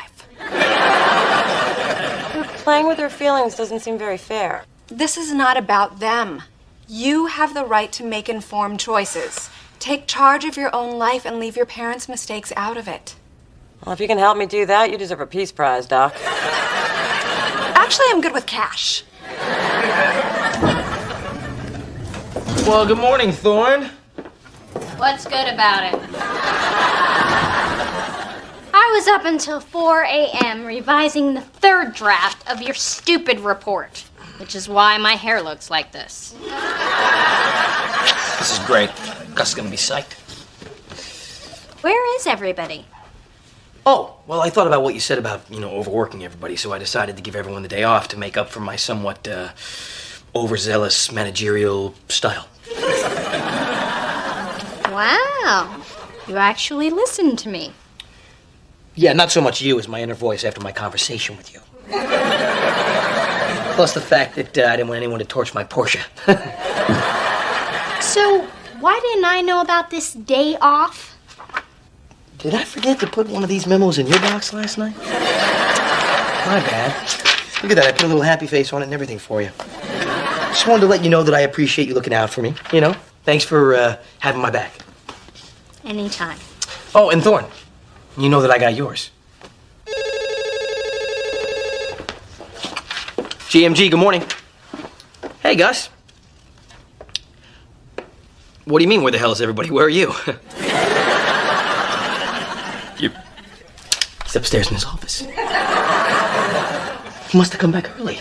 Playing with their feelings doesn't seem very fair. This is not about them. You have the right to make informed choices. Take charge of your own life and leave your parents' mistakes out of it. Well, if you can help me do that, you deserve a Peace Prize, Doc. Actually, I'm good with cash. Well, good morning, Thorne. What's good about it? I was up until 4 a.m. revising the third draft of your stupid report, which is why my hair looks like this. This is great. Gus is gonna be psyched. Where is everybody? Oh, well, I thought about what you said about, overworking everybody, so I decided to give everyone the day off to make up for my somewhat, overzealous managerial style. Wow. You actually listened to me. Yeah, not so much you as my inner voice after my conversation with you. Plus the fact that I didn't want anyone to torch my Porsche. So, why didn't I know about this day off? Did I forget to put one of these memos in your box last night? My bad. Look at that, I put a little happy face on it and everything for you. Just wanted to let you know that I appreciate you looking out for me, Thanks for having my back. Anytime. Oh, and Thorne, you know that I got yours. GMG, good morning. Hey, Gus. What do you mean, where the hell is everybody? Where are you? He's upstairs in his office. He must have come back early.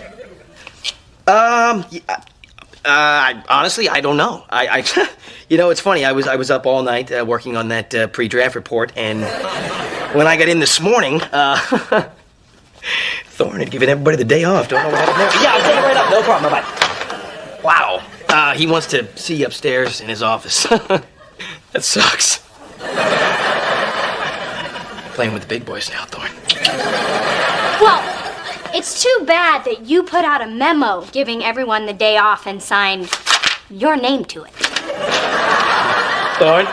Honestly, I don't know. It's funny. I was up all night working on that pre-draft report, and when I got in this morning, Thorne had given everybody the day off. Don't know what happened there. Yeah, I'll take it right up. No problem. Bye-bye. Wow. He wants to see you upstairs in his office. That sucks. Playing with the big boys now, Thorne. Well, it's too bad that you put out a memo giving everyone the day off and signed your name to it. Thorne.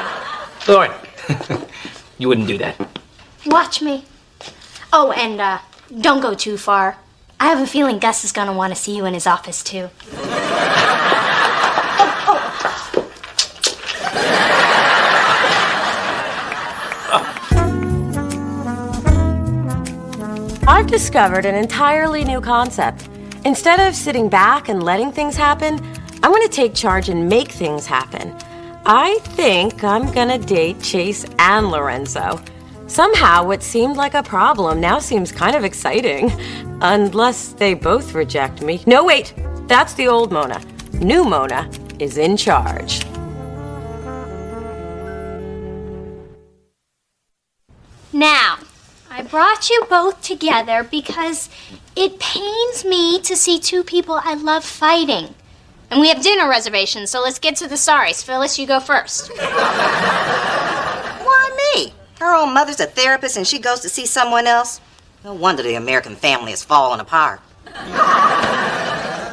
You wouldn't do that. Watch me. Oh, and Don't go too far. I have a feeling Gus is gonna want to see you in his office, too. I've discovered an entirely new concept. Instead of sitting back and letting things happen, I'm gonna take charge and make things happen. I think I'm gonna date Chase and Lorenzo. Somehow, what seemed like a problem now seems kind of exciting. Unless they both reject me. No, wait! That's the old Mona. New Mona is in charge. Now, I brought you both together because it pains me to see two people I love fighting. And we have dinner reservations, so let's get to the sorries. Phyllis, you go first. Why me? Her own mother's a therapist and she goes to see someone else. No wonder the American family is falling apart.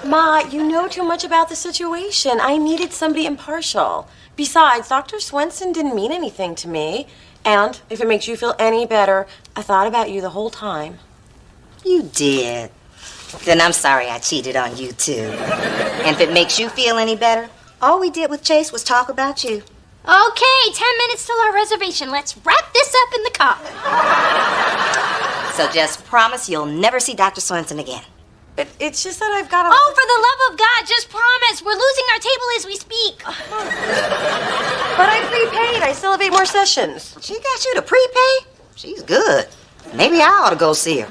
Ma, you know too much about the situation. I needed somebody impartial. Besides, Dr. Swenson didn't mean anything to me. And if it makes you feel any better, I thought about you the whole time. You did. Then I'm sorry I cheated on you too. And if it makes you feel any better, all we did with Chase was talk about you. Okay, 10 minutes till our reservation. Let's wrap this up in the car. So just promise you'll never see Dr. Swenson again. But it's just that I've got to... Oh, for the love of God, just promise. We're losing our table as we speak. But I prepaid. I still have 8 more sessions. She got you to prepay? She's good. Maybe I ought to go see her.